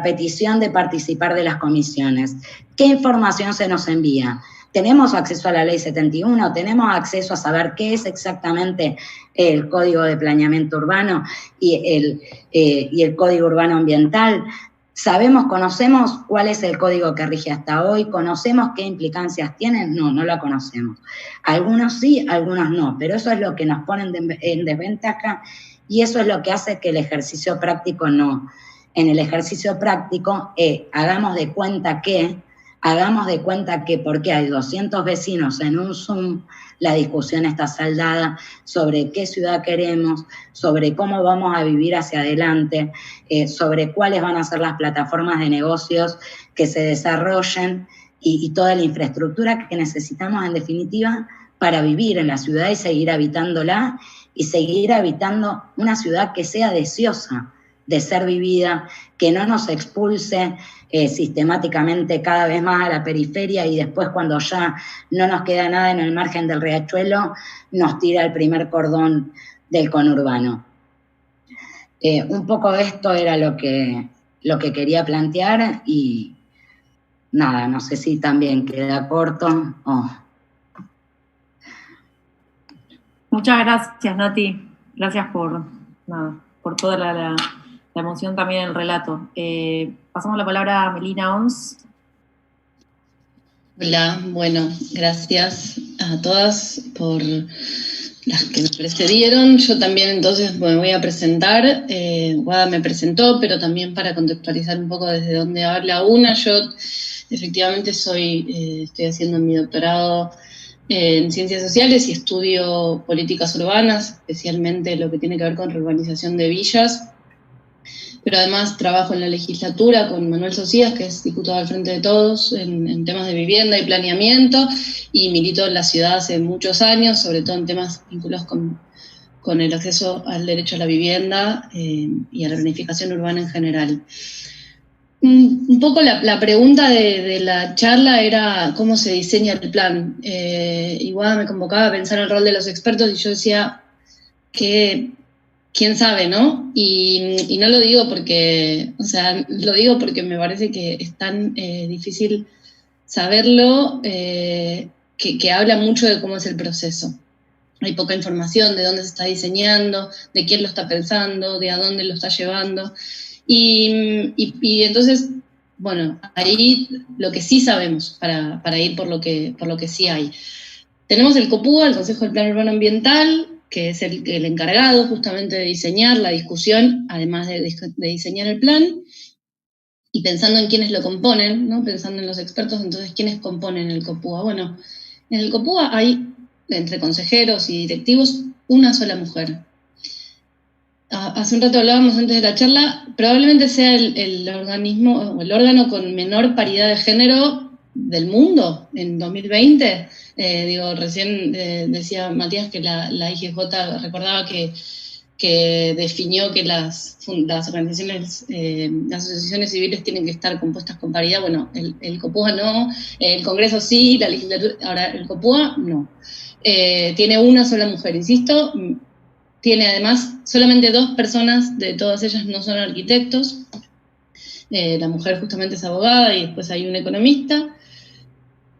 petición de participar de las comisiones? ¿Qué información se nos envía? ¿Tenemos acceso a la Ley 71? ¿Tenemos acceso a saber qué es exactamente el Código de Planeamiento Urbano y el Código Urbano Ambiental? ¿Conocemos cuál es el código que rige hasta hoy? ¿Conocemos qué implicancias tienen? No, no la conocemos. Algunos sí, algunos no, pero eso es lo que nos pone en desventaja y eso es lo que hace que el ejercicio práctico no. En el ejercicio práctico, hagamos de cuenta que porque hay 200 vecinos en un Zoom, la discusión está saldada sobre qué ciudad queremos, sobre cómo vamos a vivir hacia adelante, sobre cuáles van a ser las plataformas de negocios que se desarrollen y toda la infraestructura que necesitamos en definitiva para vivir en la ciudad y seguir habitándola y seguir habitando una ciudad que sea deseosa de ser vivida, que no nos expulse sistemáticamente cada vez más a la periferia y después cuando ya no nos queda nada en el margen del riachuelo, nos tira el primer cordón del conurbano. Un poco esto era lo que quería plantear y nada, no sé si también queda corto o...
Muchas gracias, Nati. Gracias por toda la emoción también en el relato. Pasamos la palabra a Melina Ons.
Hola, bueno, gracias a todas por las que me precedieron. Yo también entonces me voy a presentar. Guada me presentó, pero también para contextualizar un poco desde dónde habla una. Yo efectivamente estoy haciendo mi doctorado en Ciencias Sociales y estudio políticas urbanas, especialmente lo que tiene que ver con reurbanización de villas. pero además trabajo en la legislatura con Manuel Socias, que es diputado al Frente de Todos en temas de vivienda y planeamiento, y milito en la ciudad hace muchos años, sobre todo en temas vinculados con el acceso al derecho a la vivienda y a la planificación urbana en general. Un poco la pregunta de la charla era cómo se diseña el plan. Igual me convocaba a pensar el rol de los expertos y yo decía que quién sabe, ¿no? Y no lo digo porque, o sea, lo digo porque me parece que es tan difícil saberlo, que habla mucho de cómo es el proceso. Hay poca información de dónde se está diseñando, de quién lo está pensando, de a dónde lo está llevando. Y entonces, bueno, ahí lo que sí sabemos, para ir por lo que sí hay. Tenemos el COPUA, el Consejo del Plan Urbano Ambiental, que es el encargado justamente de diseñar la discusión, además de diseñar el plan, y pensando en quiénes lo componen, ¿no? Pensando en los expertos, entonces, ¿quiénes componen el COPUA? Bueno, en el COPUA hay, entre consejeros y directivos, una sola mujer. Hace un rato hablábamos antes de la charla, probablemente sea el organismo, o el órgano con menor paridad de género del mundo en 2020. Recién decía Matías que la IGJ recordaba que definió que las organizaciones, las asociaciones civiles tienen que estar compuestas con paridad. Bueno, el COPUA no, el Congreso sí, la legislatura, ahora el COPUA no. Tiene una sola mujer, insisto, tiene además solamente 2 personas, de todas ellas no son arquitectos. La mujer justamente es abogada y después hay un economista.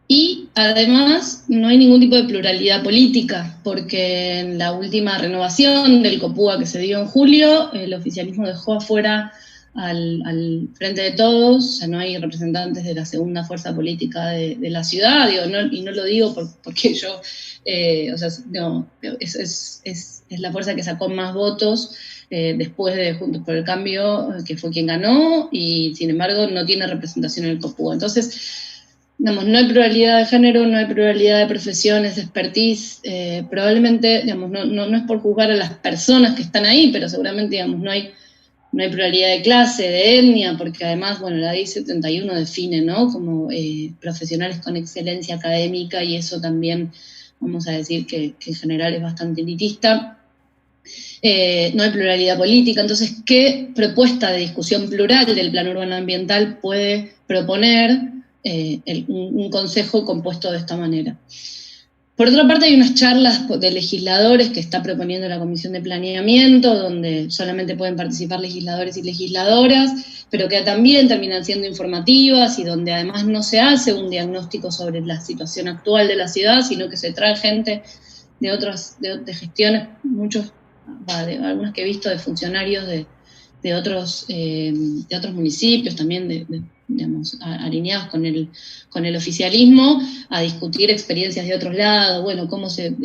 Y además no hay ningún tipo de pluralidad política, porque en la última renovación del COPUA que se dio en julio, el oficialismo dejó afuera al Frente de Todos, o sea, no hay representantes de la segunda fuerza política de la ciudad, y no lo digo porque yo, es la fuerza que sacó más votos después de Juntos por el Cambio, que fue quien ganó, y sin embargo no tiene representación en el COPUA. Entonces, digamos, no hay pluralidad de género, no hay pluralidad de profesiones, de expertise, probablemente, digamos, no es por juzgar a las personas que están ahí, pero seguramente, digamos, no hay pluralidad de clase, de etnia, porque además, bueno, la ley 71 define, ¿no?, como profesionales con excelencia académica, y eso también, vamos a decir que en general es bastante elitista. No hay pluralidad política, entonces, ¿qué propuesta de discusión plural del plan urbano ambiental puede proponer un consejo compuesto de esta manera? Por otra parte, hay unas charlas de legisladores que está proponiendo la Comisión de Planeamiento, donde solamente pueden participar legisladores y legisladoras, pero que también terminan siendo informativas y donde además no se hace un diagnóstico sobre la situación actual de la ciudad, sino que se trae gente de gestiones, algunas que he visto de funcionarios de otros municipios, también digamos, alineados con el oficialismo, a discutir experiencias de otros lados, bueno, cómo se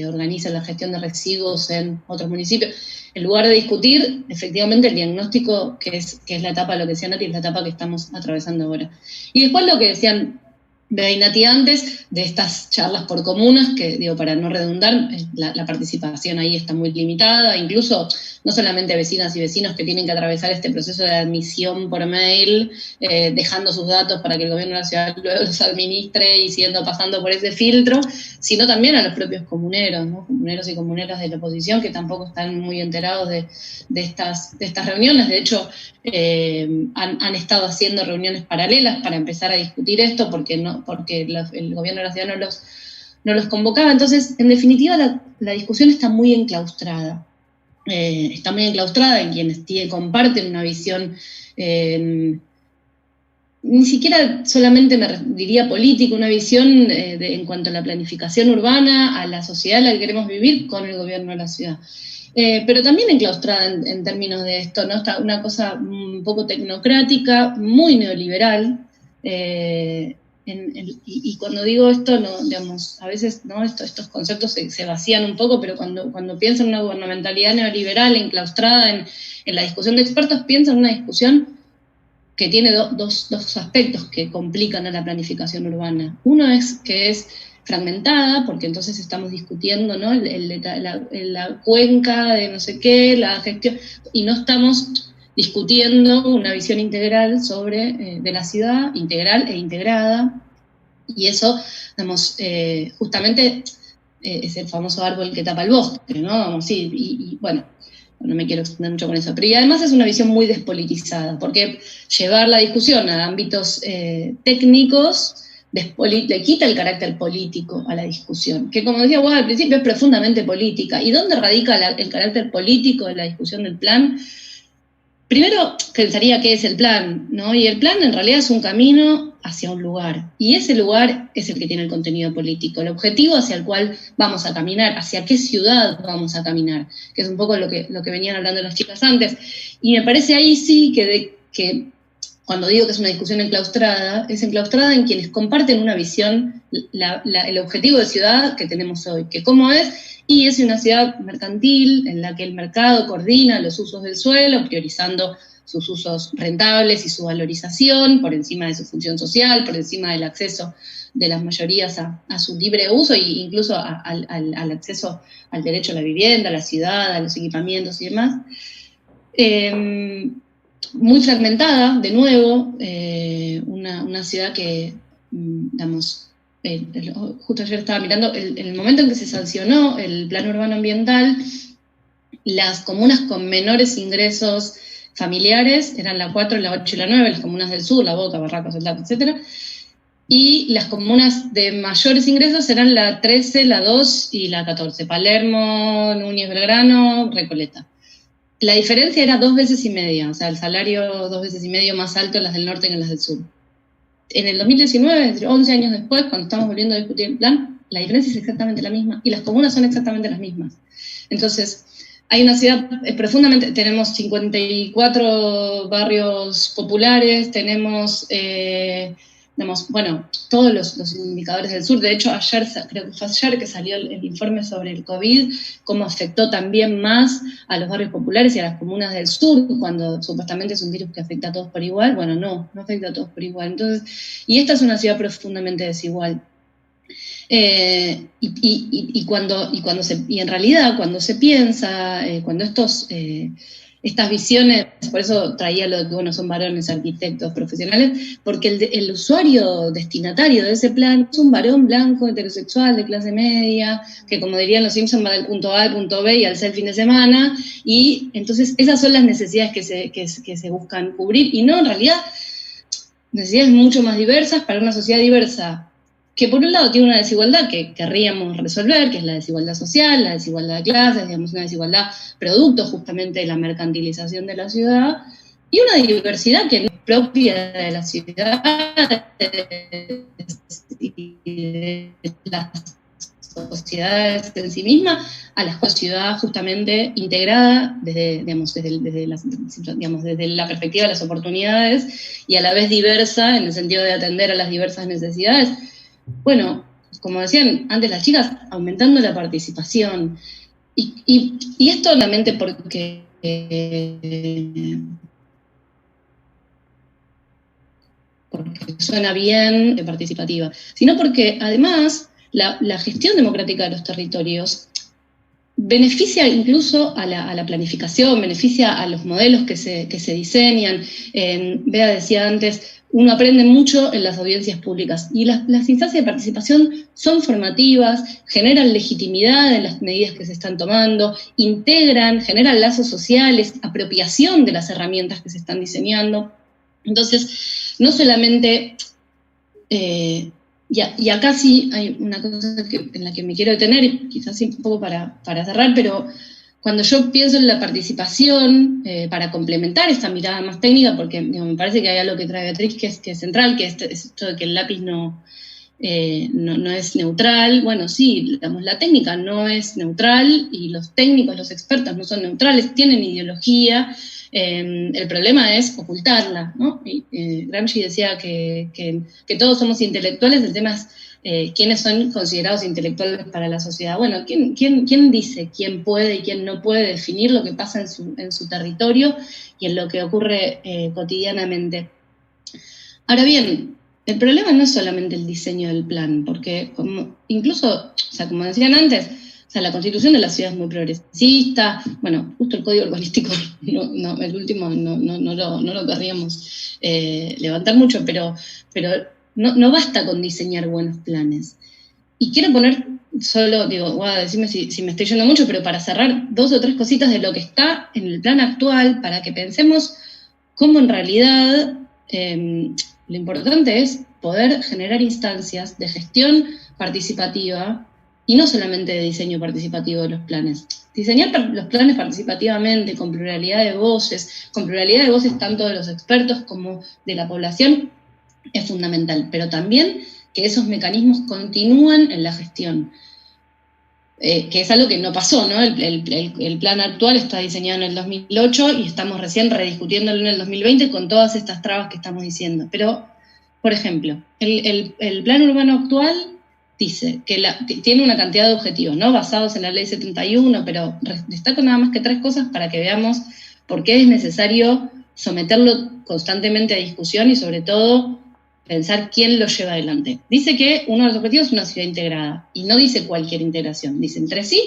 organiza la gestión de residuos en otros municipios, en lugar de discutir efectivamente el diagnóstico, que es la etapa, lo que decía Nati, es la etapa que estamos atravesando ahora. Y después lo que decían Bea y Nati antes, de estas charlas por comunas, que digo, para no redundar, la participación ahí está muy limitada, incluso no solamente vecinas y vecinos que tienen que atravesar este proceso de admisión por mail, dejando sus datos para que el gobierno de la ciudad luego los administre y pasando por ese filtro, sino también a los propios comuneros, ¿no?, comuneros y comuneras de la oposición, que tampoco están muy enterados de estas reuniones. De hecho, han estado haciendo reuniones paralelas para empezar a discutir esto, porque el gobierno de la ciudad no los convocaba. Entonces, en definitiva, la discusión está muy enclaustrada. En quienes comparten una visión, ni siquiera solamente me diría política, una visión en cuanto a la planificación urbana, a la sociedad en la que queremos vivir con el gobierno de la ciudad. Pero también enclaustrada en términos de esto, ¿no? Está una cosa un poco tecnocrática, muy neoliberal, y cuando digo esto, no, digamos, a veces, ¿no?, estos conceptos se vacían un poco, pero cuando pienso en una gubernamentalidad neoliberal enclaustrada en la discusión de expertos, pienso en una discusión que tiene dos aspectos que complican a la planificación urbana. Uno es que es fragmentada, porque entonces estamos discutiendo, ¿no? la cuenca de no sé qué, la gestión, y no estamos discutiendo una visión integral de la ciudad, integral e integrada, y eso, digamos, justamente es el famoso árbol que tapa el bosque, ¿no? Vamos, sí, y bueno, no me quiero extender mucho con eso, pero y además es una visión muy despolitizada, porque llevar la discusión a ámbitos técnicos le quita el carácter político a la discusión, que como decía Guada al principio es profundamente política. ¿Y dónde radica el carácter político de la discusión del plan? Primero pensaría qué es el plan, ¿no? Y el plan en realidad es un camino hacia un lugar, y ese lugar es el que tiene el contenido político, el objetivo hacia el cual vamos a caminar, hacia qué ciudad vamos a caminar, que es un poco lo que venían hablando las chicas antes. Y me parece ahí sí que cuando digo que es una discusión enclaustrada, es enclaustrada en quienes comparten una visión, el objetivo de ciudad que tenemos hoy, que cómo es, y es una ciudad mercantil en la que el mercado coordina los usos del suelo, priorizando sus usos rentables y su valorización por encima de su función social, por encima del acceso de las mayorías a su libre uso e incluso al acceso al derecho a la vivienda, a la ciudad, a los equipamientos y demás. Muy fragmentada, de nuevo, una ciudad que, digamos, justo ayer estaba mirando, el momento en que se sancionó el Plan Urbano Ambiental, las comunas con menores ingresos familiares eran la 4, la 8 y la 9, las comunas del sur, La Boca, Barracas, Soldado, etc. Y las comunas de mayores ingresos eran la 13, la 2 y la 14, Palermo, Núñez, Belgrano, Recoleta. La diferencia era 2,5 veces, o sea, el salario 2,5 veces más alto en las del norte que en las del sur. En el 2019, 11 años después, cuando estamos volviendo a discutir el plan, la diferencia es exactamente la misma y las comunas son exactamente las mismas. Entonces, hay una ciudad profundamente, tenemos 54 barrios populares, tenemos, bueno, todos los indicadores del sur. De hecho, ayer, creo que fue ayer que salió el informe sobre el COVID, cómo afectó también más a los barrios populares y a las comunas del sur, cuando supuestamente es un virus que afecta a todos por igual. Bueno, no afecta a todos por igual. Entonces, y esta es una ciudad profundamente desigual. Y en realidad cuando se piensa, cuando estas visiones, por eso traía lo de que bueno, son varones arquitectos profesionales, porque el usuario destinatario de ese plan es un varón blanco, heterosexual, de clase media, que como dirían los Simpsons va del punto A al punto B y al ser el fin de semana, y entonces esas son las necesidades que se buscan cubrir, y no, en realidad, necesidades mucho más diversas para una sociedad diversa, que por un lado tiene una desigualdad que querríamos resolver, que es la desigualdad social, la desigualdad de clases, digamos, una desigualdad producto justamente de la mercantilización de la ciudad, y una diversidad que no es propia de la ciudad y de las sociedades en sí misma, a la ciudad justamente integrada desde la perspectiva de las oportunidades y a la vez diversa en el sentido de atender a las diversas necesidades. Bueno, como decían antes las chicas, aumentando la participación. Y esto solamente porque suena bien participativa, sino porque además la gestión democrática de los territorios beneficia incluso a la planificación, beneficia a los modelos que se diseñan. Bea decía antes, uno aprende mucho en las audiencias públicas y las instancias de participación son formativas, generan legitimidad en las medidas que se están tomando, generan lazos sociales, apropiación de las herramientas que se están diseñando. Entonces, no solamente, y acá sí hay una cosa en la que me quiero detener, quizás un poco para cerrar, pero cuando yo pienso en la participación, para complementar esta mirada más técnica, porque me parece que hay algo que trae Beatriz que es central, que es esto de que el lápiz no es neutral. Bueno, sí, digamos, la técnica no es neutral y los técnicos, los expertos no son neutrales, tienen ideología. El problema es ocultarla, ¿no? Gramsci decía que todos somos intelectuales, el tema es quiénes son considerados intelectuales para la sociedad. Bueno, ¿quién dice quién puede y quién no puede definir lo que pasa en su territorio y en lo que ocurre cotidianamente? Ahora bien, el problema no es solamente el diseño del plan, porque incluso, como decían antes, la Constitución de la ciudad es muy progresista. Bueno, justo el Código Urbanístico, el último no lo querríamos levantar mucho, pero no basta con diseñar buenos planes. Y quiero poner solo, decime si me estoy yendo mucho, pero para cerrar 2 o 3 cositas de lo que está en el plan actual, para que pensemos cómo en realidad lo importante es poder generar instancias de gestión participativa y no solamente de diseño participativo de los planes. Diseñar los planes participativamente, con pluralidad de voces tanto de los expertos como de la población, es fundamental, pero también que esos mecanismos continúen en la gestión, que es algo que no pasó, ¿no? El plan actual está diseñado en el 2008 y estamos recién rediscutiéndolo en el 2020 con todas estas trabas que estamos diciendo. Pero, por ejemplo, el plan urbano actual dice que tiene una cantidad de objetivos, ¿no? Basados en la ley 71, pero destaco nada más que 3 cosas para que veamos por qué es necesario someterlo constantemente a discusión y sobre todo pensar quién lo lleva adelante. Dice que uno de los objetivos es una ciudad integrada, y no dice cualquier integración, dice entre sí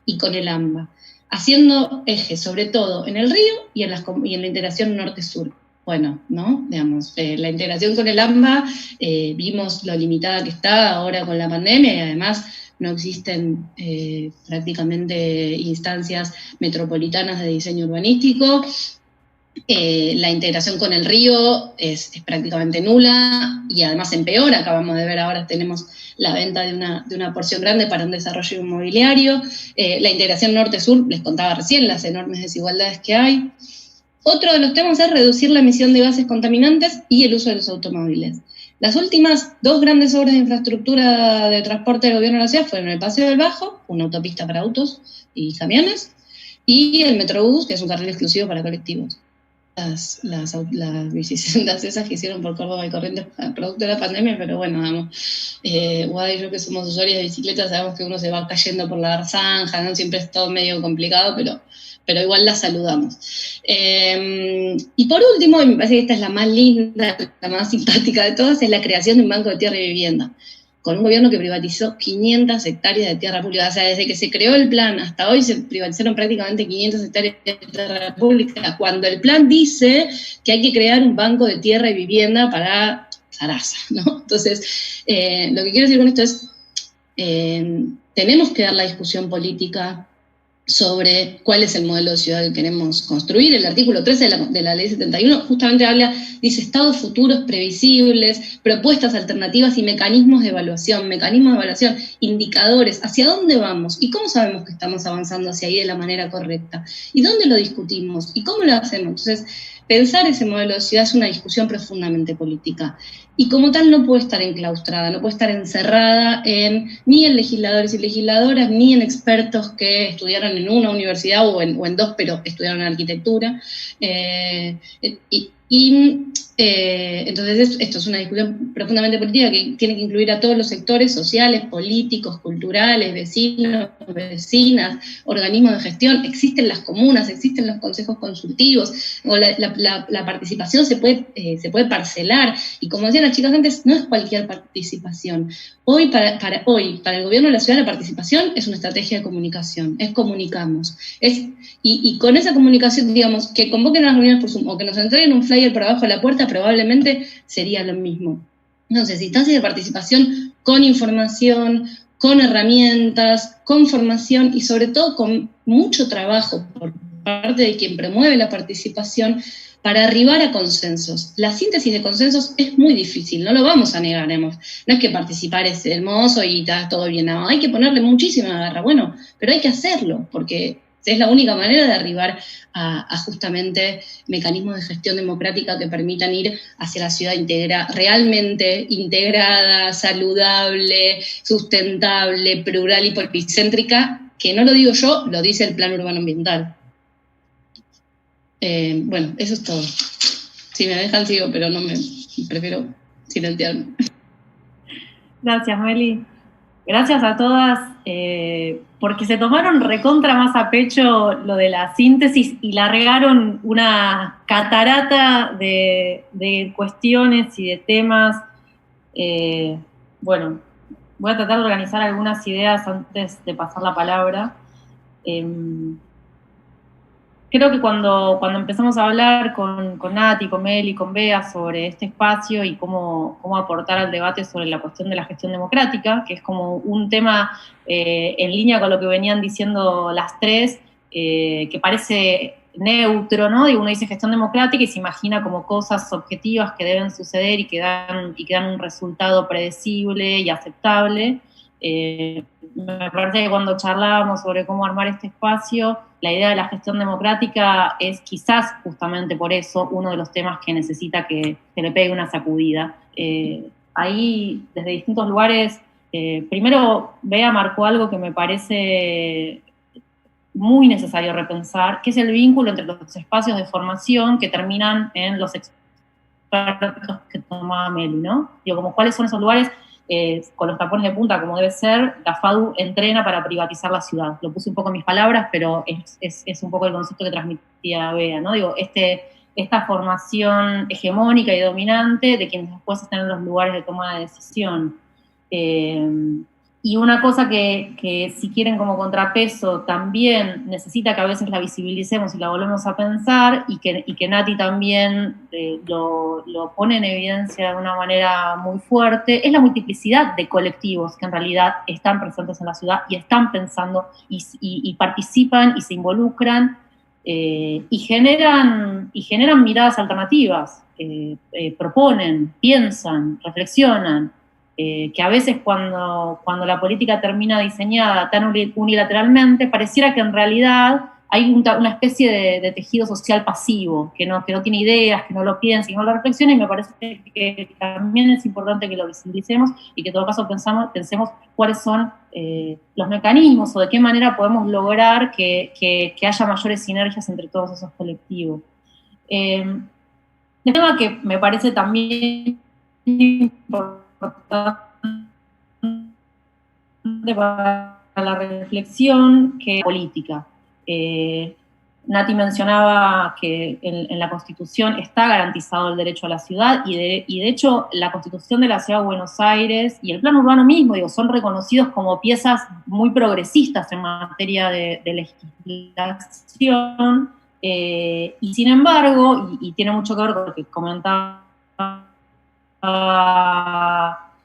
y con el AMBA, haciendo eje sobre todo en el río y en la integración norte-sur. Bueno, ¿no? Digamos, la integración con el AMBA, vimos lo limitada que está ahora con la pandemia y además no existen prácticamente instancias metropolitanas de diseño urbanístico. La integración con el río es prácticamente nula y además empeora. Acabamos de ver ahora, tenemos la venta de una porción grande para un desarrollo inmobiliario. La integración norte-sur, les contaba recién las enormes desigualdades que hay. Otro de los temas es reducir la emisión de gases contaminantes y el uso de los automóviles. Las últimas 2 grandes obras de infraestructura de transporte del gobierno de la ciudad fueron el Paseo del Bajo, una autopista para autos y camiones, y el Metrobús, que es un carril exclusivo para colectivos. Las bicisendas esas que hicieron por Córdoba y Corrientes producto de la pandemia, pero bueno, vamos, Guada y yo que somos usuarios de bicicletas sabemos que uno se va cayendo por la zanja, ¿no? Siempre es todo medio complicado, pero igual la saludamos. Y por último, y me parece que esta es la más linda, la más simpática de todas, es la creación de un banco de tierra y vivienda, con un gobierno que privatizó 500 hectáreas de tierra pública. O sea, desde que se creó el plan hasta hoy se privatizaron prácticamente 500 hectáreas de tierra pública, cuando el plan dice que hay que crear un banco de tierra y vivienda para Sarasa, ¿no? Entonces, lo que quiero decir con esto es, tenemos que dar la discusión política sobre cuál es el modelo de ciudad que queremos construir. El artículo 13 de la ley 71 justamente dice estados futuros previsibles, propuestas alternativas y mecanismos de evaluación, indicadores, hacia dónde vamos y cómo sabemos que estamos avanzando hacia ahí de la manera correcta y dónde lo discutimos y cómo lo hacemos. Entonces, pensar ese modelo de ciudad es una discusión profundamente política y como tal no puede estar enclaustrada, no puede estar encerrada ni en legisladores y legisladoras, ni en expertos que estudiaron en una universidad o en 2, pero estudiaron arquitectura. Entonces esto es una discusión profundamente política que tiene que incluir a todos los sectores sociales, políticos, culturales, vecinos, vecinas, organismos de gestión. Existen las comunas, existen los consejos consultivos, o la participación se puede parcelar, y como decían las chicas antes, no es cualquier participación. Hoy, para el gobierno de la ciudad, la participación es una estrategia de comunicación, comunicamos. Y con esa comunicación, digamos, que convoquen a las reuniones por Zoom o que nos entreguen un flyer por abajo de la puerta, probablemente sería lo mismo. Entonces, instancias de participación con información, con herramientas, con formación y sobre todo con mucho trabajo por parte de quien promueve la participación para arribar a consensos. La síntesis de consensos es muy difícil, no lo vamos a negar. No es que participar es hermoso y está todo bien, no, hay que ponerle muchísima garra, bueno, pero hay que hacerlo, porque es la única manera de arribar a justamente mecanismos de gestión democrática que permitan ir hacia la ciudad realmente integrada, saludable, sustentable, plural y policéntrica, que no lo digo yo, lo dice el Plan Urbano Ambiental. Bueno, eso es todo. Si me dejan sigo, pero prefiero silenciarme.
Gracias, Meli. Gracias a todas, porque se tomaron recontra más a pecho lo de la síntesis y largaron una catarata de cuestiones y de temas Bueno, voy a tratar de organizar algunas ideas antes de pasar la palabra. Creo que cuando empezamos a hablar con Nati, con Meli, con Bea sobre este espacio y cómo aportar al debate sobre la cuestión de la gestión democrática, que es como un tema en línea con lo que venían diciendo las tres, que parece neutro, ¿no? Y uno dice gestión democrática y se imagina como cosas objetivas que deben suceder y que dan un resultado predecible y aceptable. Me parece que cuando charlábamos sobre cómo armar este espacio, la idea de la gestión democrática es quizás justamente por eso uno de los temas que necesita que se le pegue una sacudida. Ahí, desde distintos lugares, primero Bea marcó algo que me parece muy necesario repensar, que es el vínculo entre los espacios de formación que terminan en los expertos que tomaba Meli, ¿no? Digo, como cuáles son esos lugares con los tapones de punta, como debe ser. La FADU entrena para privatizar la ciudad. Lo puse un poco en mis palabras, pero es un poco el concepto que transmitía Bea, ¿no? Digo, esta formación hegemónica y dominante de quienes después están en los lugares de toma de decisión. Y una cosa que si quieren como contrapeso también necesita que a veces la visibilicemos y la volvemos a pensar, y que Nati también lo pone en evidencia de una manera muy fuerte, es la multiplicidad de colectivos que en realidad están presentes en la ciudad y están pensando y participan y se involucran y generan miradas alternativas, proponen, piensan, reflexionan. Que a veces cuando la política termina diseñada tan unilateralmente, pareciera que en realidad hay una especie de tejido social pasivo, que no tiene ideas, que no lo piensa, que no lo reflexiona, y me parece que también es importante que lo visibilicemos y que en todo caso pensemos cuáles son los mecanismos o de qué manera podemos lograr que haya mayores sinergias entre todos esos colectivos. Un tema que me parece también importante para la reflexión, que es política. Nati mencionaba que en la Constitución está garantizado el derecho a la ciudad y de hecho la Constitución de la Ciudad de Buenos Aires y el Plan Urbano mismo, son reconocidos como piezas muy progresistas en materia de legislación, y sin embargo, y tiene mucho que ver con lo que comentaba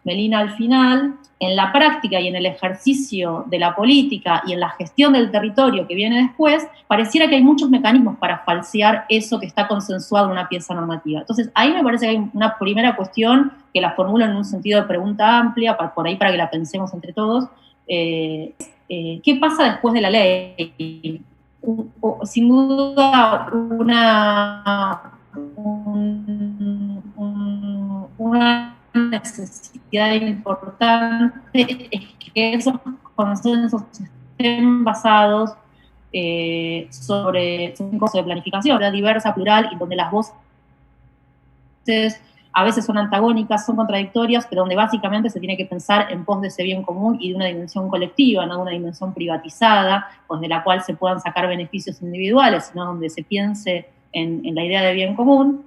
Melina al final, en la práctica y en el ejercicio de la política y en la gestión del territorio que viene después, pareciera que hay muchos mecanismos para falsear eso que está consensuado en una pieza normativa. Entonces, ahí me parece que hay una primera cuestión que la formulo en un sentido de pregunta amplia, por ahí para que la pensemos entre todos. ¿Qué pasa después de la ley? Sin duda, una necesidad importante es que esos consensos estén basados sobre un concepto de planificación diversa, plural, y donde las voces a veces son antagónicas, son contradictorias, pero donde básicamente se tiene que pensar en pos de ese bien común y de una dimensión colectiva, no de una dimensión privatizada, pues de la cual se puedan sacar beneficios individuales, sino donde se piense en la idea de bien común.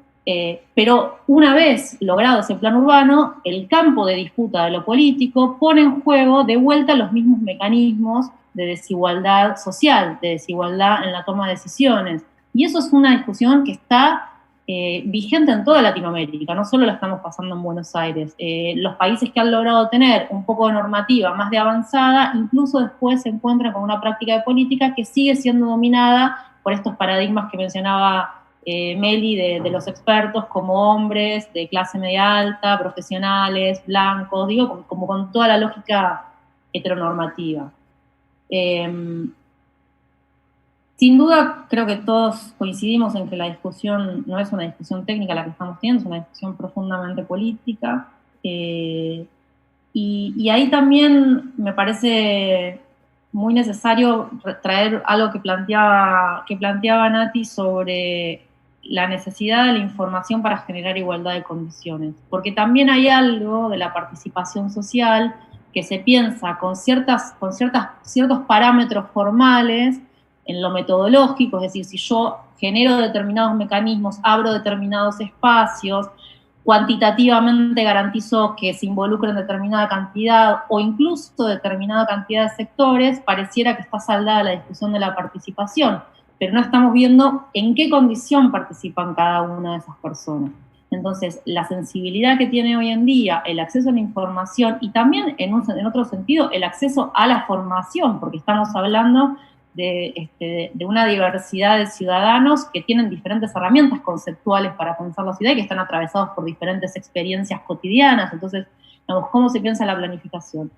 Pero una vez logrado ese plan urbano, el campo de disputa de lo político pone en juego de vuelta los mismos mecanismos de desigualdad social, de desigualdad en la toma de decisiones. Y eso es una discusión que está vigente en toda Latinoamérica, no solo la estamos pasando en Buenos Aires. Los países que han logrado tener un poco de normativa más de avanzada, incluso después se encuentran con una práctica de política que sigue siendo dominada por estos paradigmas que mencionaba Meli, de los expertos como hombres de clase media alta, profesionales, blancos, digo, como con toda la lógica heteronormativa. Sin duda, creo que todos coincidimos en que la discusión no es una discusión técnica la que estamos teniendo, es una discusión profundamente política. Y ahí también me parece muy necesario traer algo que planteaba Nati sobre la necesidad de la información para generar igualdad de condiciones. Porque también hay algo de la participación social que se piensa con ciertos parámetros formales en lo metodológico, es decir, si yo genero determinados mecanismos, abro determinados espacios, cuantitativamente garantizó que se involucren determinada cantidad o incluso determinada cantidad de sectores, pareciera que está saldada la discusión de la participación, pero no estamos viendo en qué condición participan cada una de esas personas. Entonces, la sensibilidad que tiene hoy en día, el acceso a la información y también, en otro sentido, el acceso a la formación, porque estamos hablando de una diversidad de ciudadanos que tienen diferentes herramientas conceptuales para pensar la ciudad y que están atravesados por diferentes experiencias cotidianas. Entonces, digamos, ¿cómo se piensa la planificación?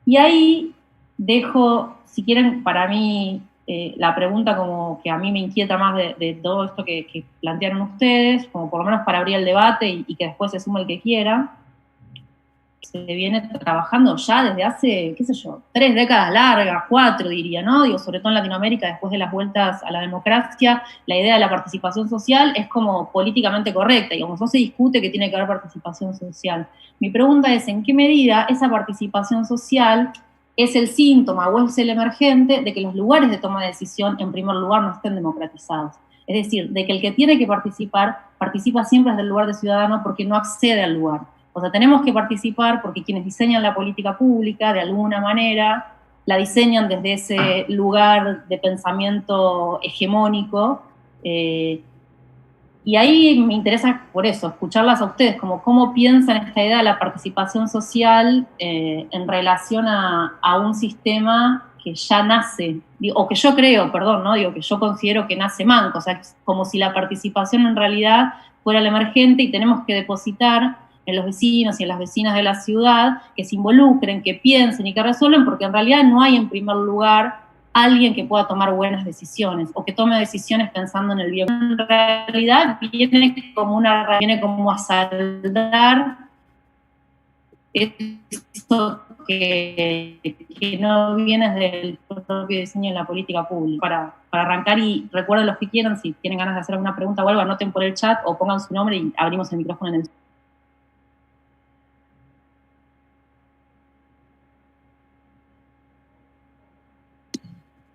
Y ahí dejo, si quieren, para mí, la pregunta como que a mí me inquieta más de todo esto que plantearon ustedes, como por lo menos para abrir el debate y que después se sume el que quiera. Se viene trabajando ya desde hace, qué sé yo, 3 décadas largas, 4 diría, ¿no? Digo, sobre todo en Latinoamérica, después de las vueltas a la democracia, la idea de la participación social es como políticamente correcta, digamos, no se discute que tiene que haber participación social. Mi pregunta es, ¿en qué medida esa participación social es el síntoma o es el emergente de que los lugares de toma de decisión, en primer lugar, no estén democratizados? Es decir, de que el que tiene que participar, participa siempre desde el lugar de ciudadano porque no accede al lugar. O sea, tenemos que participar porque quienes diseñan la política pública, de alguna manera, la diseñan desde ese lugar de pensamiento hegemónico. Y ahí me interesa, por eso, escucharlas a ustedes, como cómo piensan esta idea de la participación social en relación a un sistema que ya nace, o que yo creo, perdón, ¿no? Digo, que yo considero que nace manco, o sea, como si la participación en realidad fuera la emergente y tenemos que depositar en los vecinos y en las vecinas de la ciudad, que se involucren, que piensen y que resuelven, porque en realidad no hay en primer lugar alguien que pueda tomar buenas decisiones, o que tome decisiones pensando en el bien. En realidad viene como a saldar esto que no viene desde el propio diseño de la política pública. Para arrancar, y recuerden los que quieran, si tienen ganas de hacer alguna pregunta o algo, anoten por el chat o pongan su nombre y abrimos el micrófono en el...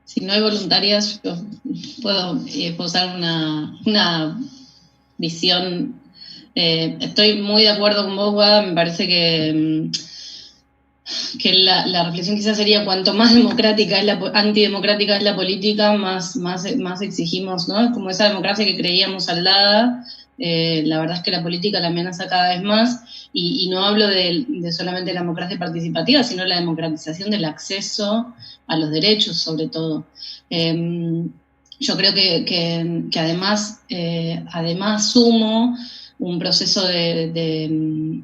Si no hay voluntarias, yo puedo esbozar una visión. Estoy muy de acuerdo con vos, Guada. Me parece que la reflexión quizás sería cuanto más democrática antidemocrática es la política, más exigimos, ¿no? Es como esa democracia que creíamos saldada. La verdad es que la política la amenaza cada vez más, y no hablo de solamente la democracia participativa, sino la democratización del acceso a los derechos, sobre todo. Yo creo que además sumo un proceso de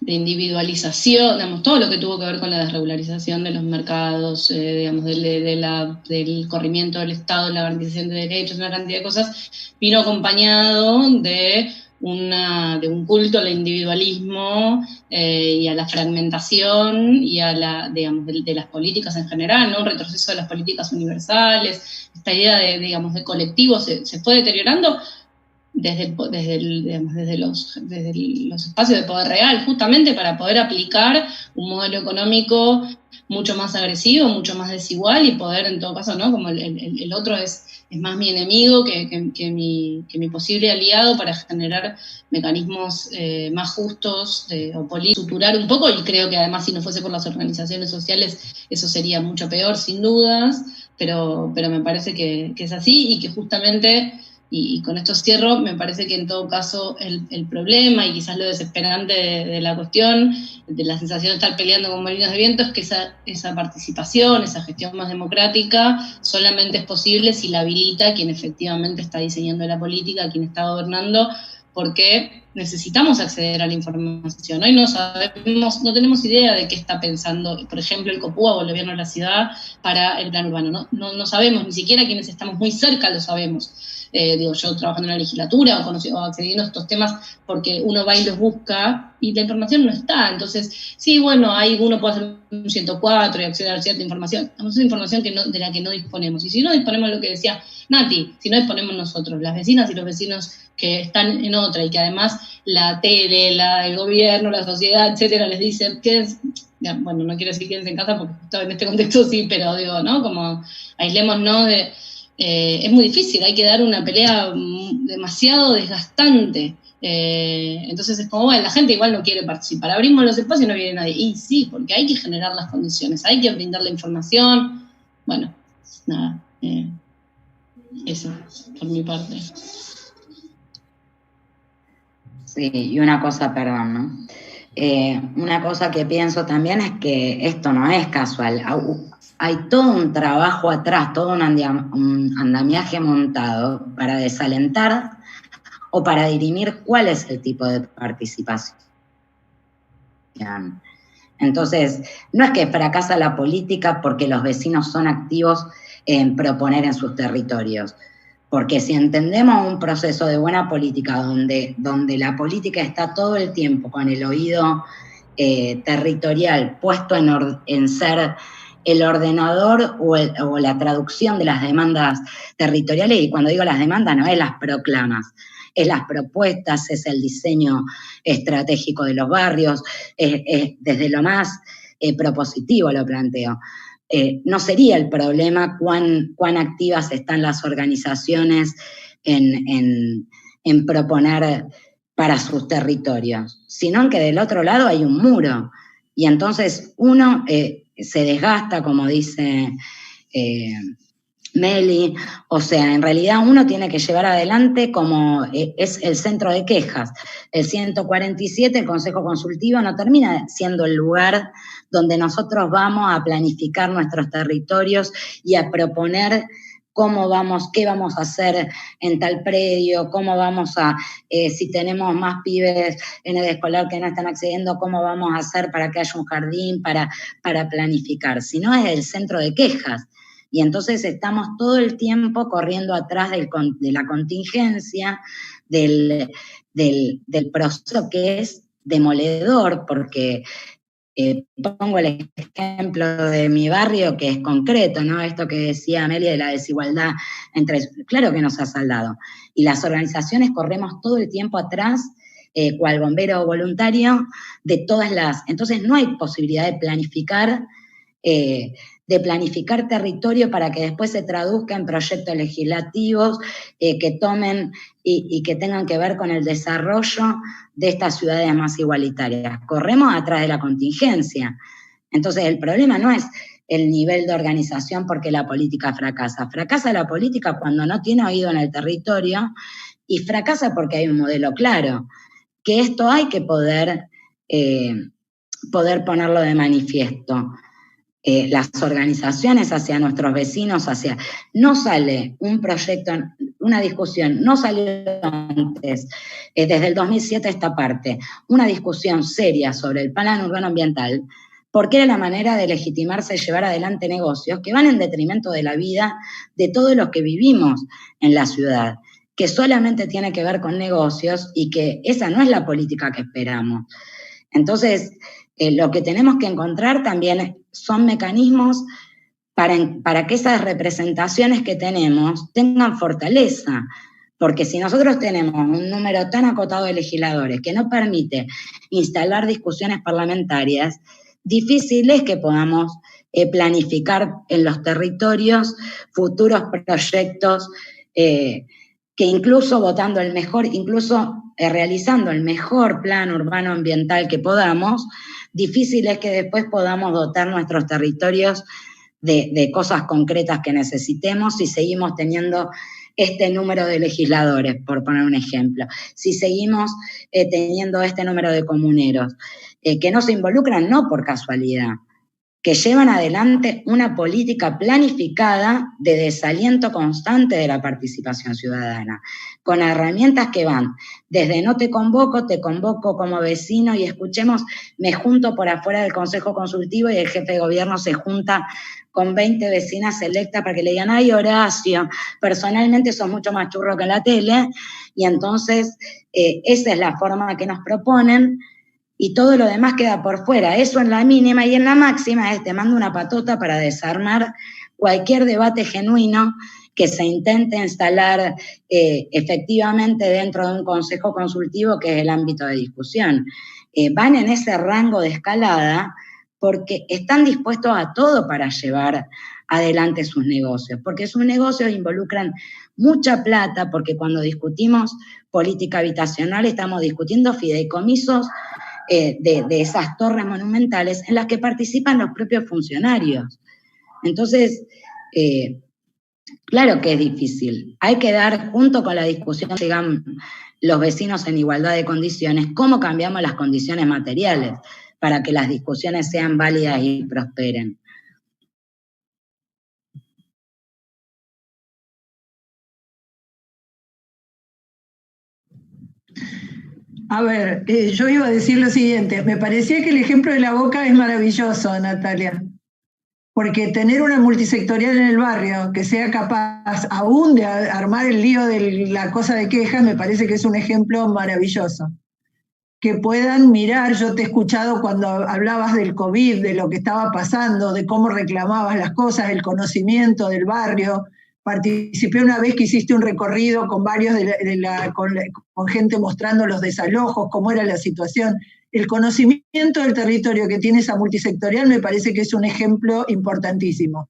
individualización, digamos, todo lo que tuvo que ver con la desregularización de los mercados, digamos, del corrimiento del Estado, la garantización de derechos, una cantidad de cosas, vino acompañado de un culto al individualismo y a la fragmentación y a digamos, de las políticas en general, ¿no? Un retroceso de las políticas universales, esta idea de colectivos se fue deteriorando desde los espacios de poder real, justamente para poder aplicar un modelo económico mucho más agresivo, mucho más desigual, y poder, en todo caso, ¿no? Como el otro es más mi enemigo que mi posible aliado, para generar mecanismos más justos o políticos, estructurar un poco, y creo que además si no fuese por las organizaciones sociales eso sería mucho peor, sin dudas, pero me parece que es así, y que justamente... Y con esto cierro, me parece que en todo caso el problema, y quizás lo desesperante de la cuestión, de la sensación de estar peleando con molinos de viento, es que esa participación, esa gestión más democrática, solamente es posible si la habilita quien efectivamente está diseñando la política, quien está gobernando, porque necesitamos acceder a la información. Hoy no tenemos idea de qué está pensando, por ejemplo, el COPUA o el gobierno de la ciudad para el plan urbano. No sabemos, ni siquiera quienes estamos muy cerca lo sabemos. Yo trabajando en la legislatura o accediendo a estos temas, porque uno va y los busca y la información no está. Entonces, sí, bueno, uno puede hacer un 104 y acceder a cierta información. Es información de la que no disponemos. Y si no disponemos, lo que decía Nati, si no disponemos nosotros, las vecinas y los vecinos que están en otra, y que además la tele, el gobierno, la sociedad, etcétera, les dicen que bueno, no quiero decir quédense en casa porque en este contexto sí, pero digo, ¿no? Como aislémonos es muy difícil, hay que dar una pelea demasiado desgastante Entonces es como, bueno, la gente igual no quiere participar, abrimos los espacios y no viene nadie. Y sí, porque hay que generar las condiciones, hay que brindar la información. Bueno, nada, eso, por mi parte.
Sí, y una cosa, perdón, ¿no? Una cosa que pienso también es que esto no es casual. Hay todo un trabajo atrás, todo un andamiaje montado para desalentar o para dirimir cuál es el tipo de participación. Entonces, no es que fracasa la política porque los vecinos son activos en proponer en sus territorios. Porque si entendemos un proceso de buena política donde la política está todo el tiempo con el oído territorial puesto en ser el ordenador o la traducción de las demandas territoriales, y cuando digo las demandas no es las proclamas, es las propuestas, es el diseño estratégico de los barrios, desde lo más propositivo lo planteo. No sería el problema cuán activas están las organizaciones en proponer para sus territorios, sino que del otro lado hay un muro, y entonces uno se desgasta, como dice Meli, o sea, en realidad uno tiene que llevar adelante como es el centro de quejas. El 147, el Consejo Consultivo, no termina siendo el lugar donde nosotros vamos a planificar nuestros territorios y a proponer qué vamos a hacer en tal predio, cómo vamos a, si tenemos más pibes en el escolar que no están accediendo, cómo vamos a hacer para que haya un jardín, para planificar, sino es el centro de quejas. Y entonces estamos todo el tiempo corriendo atrás de la contingencia, del proceso que es demoledor, porque pongo el ejemplo de mi barrio, que es concreto, ¿no? Esto que decía Amelia de la desigualdad claro que nos ha saldado. Y las organizaciones corremos todo el tiempo atrás, cual bombero voluntario, de todas las... Entonces no hay posibilidad de planificar territorio para que después se traduzca en proyectos legislativos que tomen y que tengan que ver con el desarrollo de estas ciudades más igualitarias. Corremos atrás de la contingencia. Entonces el problema no es el nivel de organización porque la política fracasa. Fracasa la política cuando no tiene oído en el territorio, y fracasa porque hay un modelo claro, que esto hay que poder ponerlo de manifiesto. Las organizaciones hacia nuestros vecinos, no sale un proyecto, una discusión, no salió antes, desde el 2007 esta parte, una discusión seria sobre el plan urbano ambiental, porque era la manera de legitimarse y llevar adelante negocios que van en detrimento de la vida de todos los que vivimos en la ciudad, que solamente tiene que ver con negocios y que esa no es la política que esperamos. Entonces, lo que tenemos que encontrar también son mecanismos para que esas representaciones que tenemos tengan fortaleza, porque si nosotros tenemos un número tan acotado de legisladores que no permite instalar discusiones parlamentarias, difícil es que podamos planificar en los territorios futuros proyectos que incluso votando el mejor, incluso realizando el mejor plan urbano ambiental que podamos, difícil es que después podamos dotar nuestros territorios de cosas concretas que necesitemos si seguimos teniendo este número de legisladores, por poner un ejemplo, si seguimos teniendo este número de comuneros, que no se involucran no por casualidad, que llevan adelante una política planificada de desaliento constante de la participación ciudadana, con herramientas que van desde no te convoco como vecino y escuchemos, me junto por afuera del Consejo Consultivo y el jefe de gobierno se junta con 20 vecinas electas para que le digan, ay Horacio, personalmente sos mucho más churro que la tele, y entonces esa es la forma que nos proponen, y todo lo demás queda por fuera. Eso en la mínima, y en la máxima te mando una patota para desarmar cualquier debate genuino que se intente instalar efectivamente dentro de un consejo consultivo que es el ámbito de discusión. Van en ese rango de escalada porque están dispuestos a todo para llevar adelante sus negocios, porque sus negocios involucran mucha plata, porque cuando discutimos política habitacional estamos discutiendo fideicomisos de esas torres monumentales en las que participan los propios funcionarios. Entonces, claro que es difícil. Hay que dar, junto con la discusión, digamos, los vecinos en igualdad de condiciones, cómo cambiamos las condiciones materiales para que las discusiones sean válidas y prosperen.
A ver, yo iba a decir lo siguiente, me parecía que el ejemplo de La Boca es maravilloso, Natalia, porque tener una multisectorial en el barrio que sea capaz aún de armar el lío de la cosa de quejas, me parece que es un ejemplo maravilloso. Que puedan mirar, yo te he escuchado cuando hablabas del COVID, de lo que estaba pasando, de cómo reclamabas las cosas, el conocimiento del barrio. Participé una vez que hiciste un recorrido con varios con gente mostrando los desalojos, cómo era la situación. El conocimiento del territorio que tiene esa multisectorial me parece que es un ejemplo importantísimo.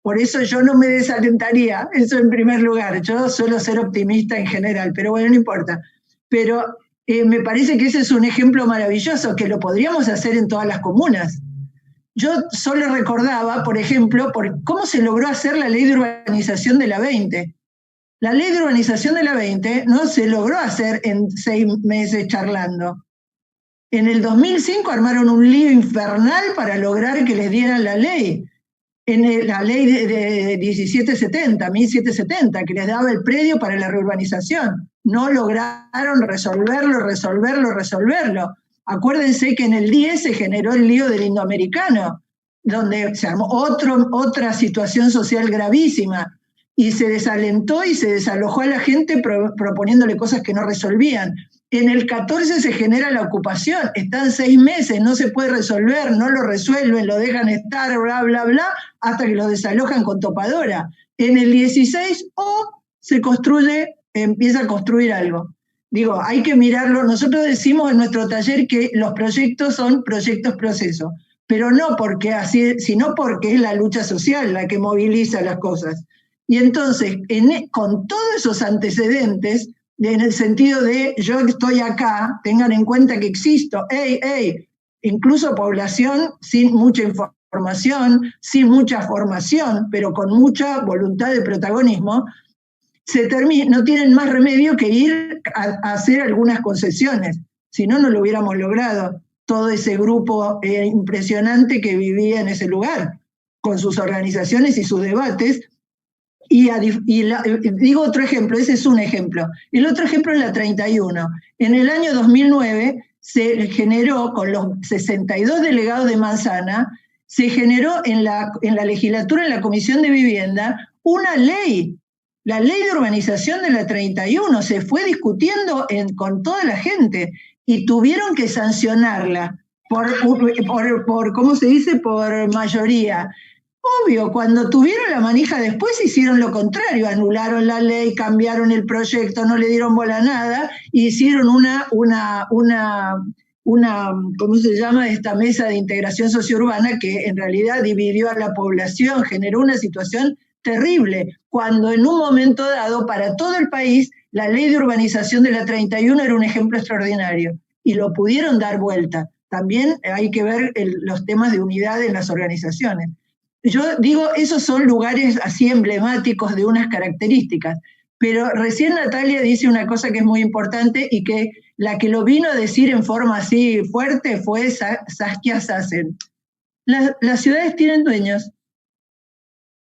Por eso yo no me desalentaría, eso en primer lugar. Yo suelo ser optimista en general, pero bueno, no importa. Pero me parece que ese es un ejemplo maravilloso, que lo podríamos hacer en todas las comunas. Yo solo recordaba, por ejemplo, cómo se logró hacer la ley de urbanización de la 20. La ley de urbanización de la 20 no se logró hacer en 6 meses charlando. En el 2005 armaron un lío infernal para lograr que les dieran la ley. La ley de 1770, que les daba el predio para la reurbanización. No lograron resolverlo. Acuérdense que en el 10 se generó el lío del indoamericano, donde se armó otra situación social gravísima, y se desalentó y se desalojó a la gente proponiéndole cosas que no resolvían. En el 14 se genera la ocupación, están 6 meses, no se puede resolver, no lo resuelven, lo dejan estar, bla, bla, bla, hasta que lo desalojan con topadora. En el 16 se empieza a construir algo. Digo, hay que mirarlo. Nosotros decimos en nuestro taller que los proyectos son proyectos-proceso, pero no porque así, sino porque es la lucha social la que moviliza las cosas. Y entonces, con todos esos antecedentes, en el sentido de yo estoy acá, tengan en cuenta que existo, incluso población sin mucha información, sin mucha formación, pero con mucha voluntad de protagonismo, no tienen más remedio que ir a hacer algunas concesiones, si no, no lo hubiéramos logrado, todo ese grupo impresionante que vivía en ese lugar, con sus organizaciones y sus debates. Digo otro ejemplo, ese es un ejemplo. El otro ejemplo es la 31. En el año 2009 se generó, con los 62 delegados de Manzana, se generó en la legislatura, en la Comisión de Vivienda, una ley. La ley de urbanización de la 31 se fue discutiendo con toda la gente y tuvieron que sancionarla ¿cómo se dice? Por mayoría. Obvio, cuando tuvieron la manija después hicieron lo contrario, anularon la ley, cambiaron el proyecto, no le dieron bola a nada, y hicieron una ¿cómo se llama? Esta mesa de integración sociourbana que en realidad dividió a la población, generó una situación terrible, cuando en un momento dado para todo el país la ley de urbanización de la 31 era un ejemplo extraordinario y lo pudieron dar vuelta. También hay que ver los temas de unidad en las organizaciones. Yo digo, esos son lugares así emblemáticos de unas características, pero recién Natalia dice una cosa que es muy importante y que la que lo vino a decir en forma así fuerte fue Saskia Sassen. Las ciudades tienen dueños.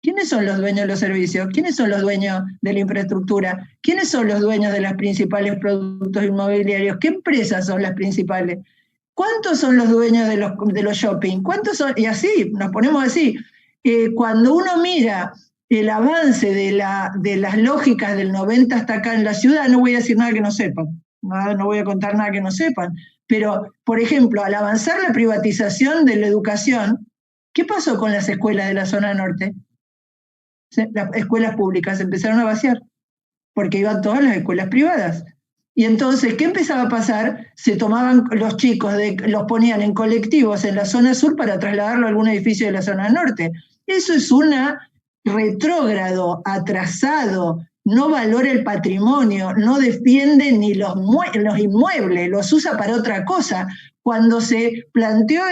¿Quiénes son los dueños de los servicios? ¿Quiénes son los dueños de la infraestructura? ¿Quiénes son los dueños de los principales productos inmobiliarios? ¿Qué empresas son las principales? ¿Cuántos son los dueños de los shopping? ¿Cuántos son? Y así, nos ponemos así. Cuando uno mira el avance de las lógicas del 90 hasta acá en la ciudad, no voy a decir nada que no sepan, no voy a contar nada que no sepan, pero, por ejemplo, al avanzar la privatización de la educación, ¿qué pasó con las escuelas de la zona norte? Las escuelas públicas empezaron a vaciar, porque iban todas las escuelas privadas. Y entonces, ¿qué empezaba a pasar? Se tomaban los chicos, los ponían en colectivos en la zona sur para trasladarlo a algún edificio de la zona norte. Eso es un retrógrado, atrasado, no valora el patrimonio, no defiende ni los inmuebles, los usa para otra cosa. Cuando se planteó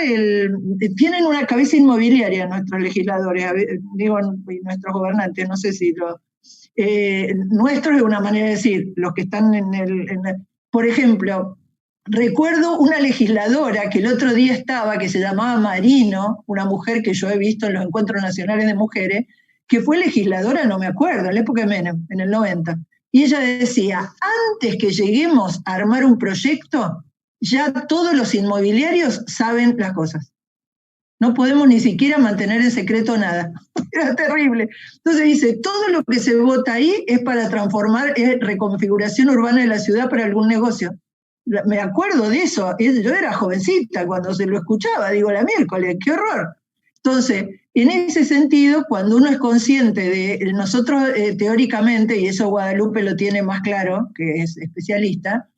tienen una cabeza inmobiliaria nuestros legisladores, digo, nuestros gobernantes, no sé si nuestros es una manera de decir, los que están por ejemplo, recuerdo una legisladora que el otro día estaba, que se llamaba Marino, una mujer que yo he visto en los encuentros nacionales de mujeres, que fue legisladora, no me acuerdo, en la época de Menem, en el 90. Y ella decía, antes que lleguemos a armar un proyecto, ya todos los inmobiliarios saben las cosas. No podemos ni siquiera mantener en secreto nada. Era terrible. Entonces dice, todo lo que se vota ahí es para transformar reconfiguración urbana de la ciudad para algún negocio. Me acuerdo de eso. Yo era jovencita cuando se lo escuchaba. Digo, la miércoles, qué horror. Entonces, en ese sentido, cuando uno es consciente de nosotros teóricamente, y eso Guadalupe lo tiene más claro, que es especialista,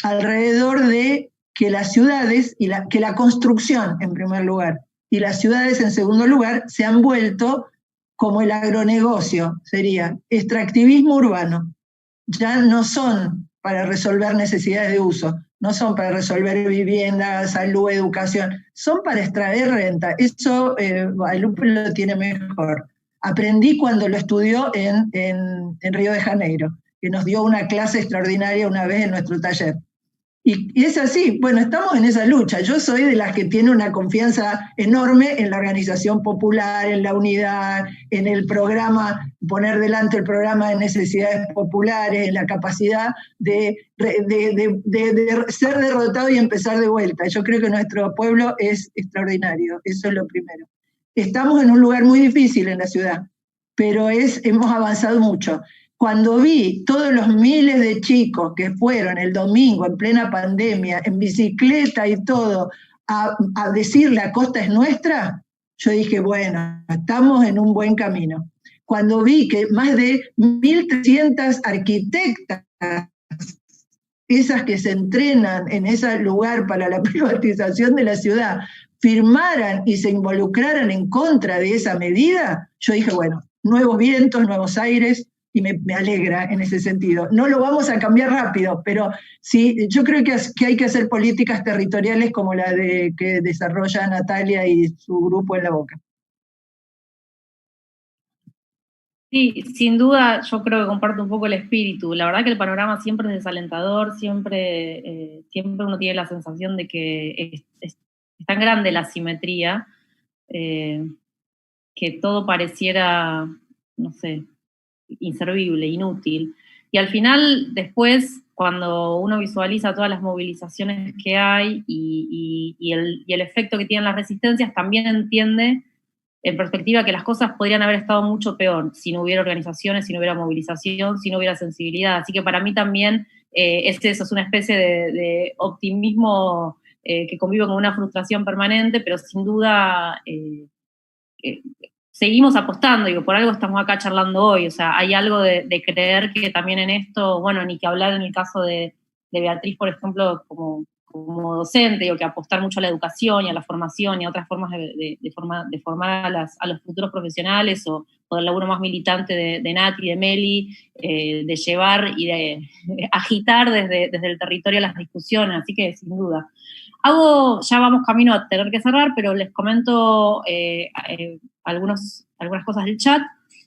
alrededor de que las ciudades, que la construcción en primer lugar, y las ciudades en segundo lugar, se han vuelto como el agronegocio, sería extractivismo urbano. Ya no son para resolver necesidades de uso, no son para resolver vivienda, salud, educación, son para extraer renta. Eso Guadalupe lo tiene mejor. Aprendí cuando lo estudió en Río de Janeiro, que nos dio una clase extraordinaria una vez en nuestro taller. Y es así, bueno, estamos en esa lucha. Yo soy de las que tiene una confianza enorme en la organización popular, en la unidad, en el programa, poner delante el programa de necesidades populares, en la capacidad de ser derrotado y empezar de vuelta. Yo creo que nuestro pueblo es extraordinario, eso es lo primero. Estamos en un lugar muy difícil en la ciudad, pero hemos avanzado mucho. Cuando vi todos los miles de chicos que fueron el domingo en plena pandemia, en bicicleta y todo, a decir la costa es nuestra, yo dije, bueno, estamos en un buen camino. Cuando vi que más de 1.300 arquitectas, esas que se entrenan en ese lugar para la privatización de la ciudad, firmaran y se involucraran en contra de esa medida, yo dije, bueno, nuevos vientos, nuevos aires, y me alegra en ese sentido. No lo vamos a cambiar rápido, pero sí, yo creo que hay que hacer políticas territoriales como la que desarrolla Natalia y su grupo en La Boca.
Sí, sin duda, yo creo que comparto un poco el espíritu. La verdad que el panorama siempre es desalentador, siempre uno tiene la sensación de que es tan grande la asimetría que todo pareciera, no sé, inservible, inútil. Y al final, después, cuando uno visualiza todas las movilizaciones que hay y el efecto que tienen las resistencias, también entiende en perspectiva que las cosas podrían haber estado mucho peor si no hubiera organizaciones, si no hubiera movilización, si no hubiera sensibilidad. Así que para mí también eso, es una especie de optimismo que convive con una frustración permanente, pero sin duda seguimos apostando, digo, por algo estamos acá charlando hoy, o sea, hay algo de creer que también en esto, bueno, ni que hablar en el caso de Beatriz, por ejemplo, como docente, digo, que apostar mucho a la educación y a la formación y a otras formas de formar a los futuros profesionales o del laburo más militante de Nati, de Meli, de llevar y de agitar desde el territorio las discusiones, así que sin duda. Ya vamos camino a tener que cerrar, pero les comento algunas cosas del chat.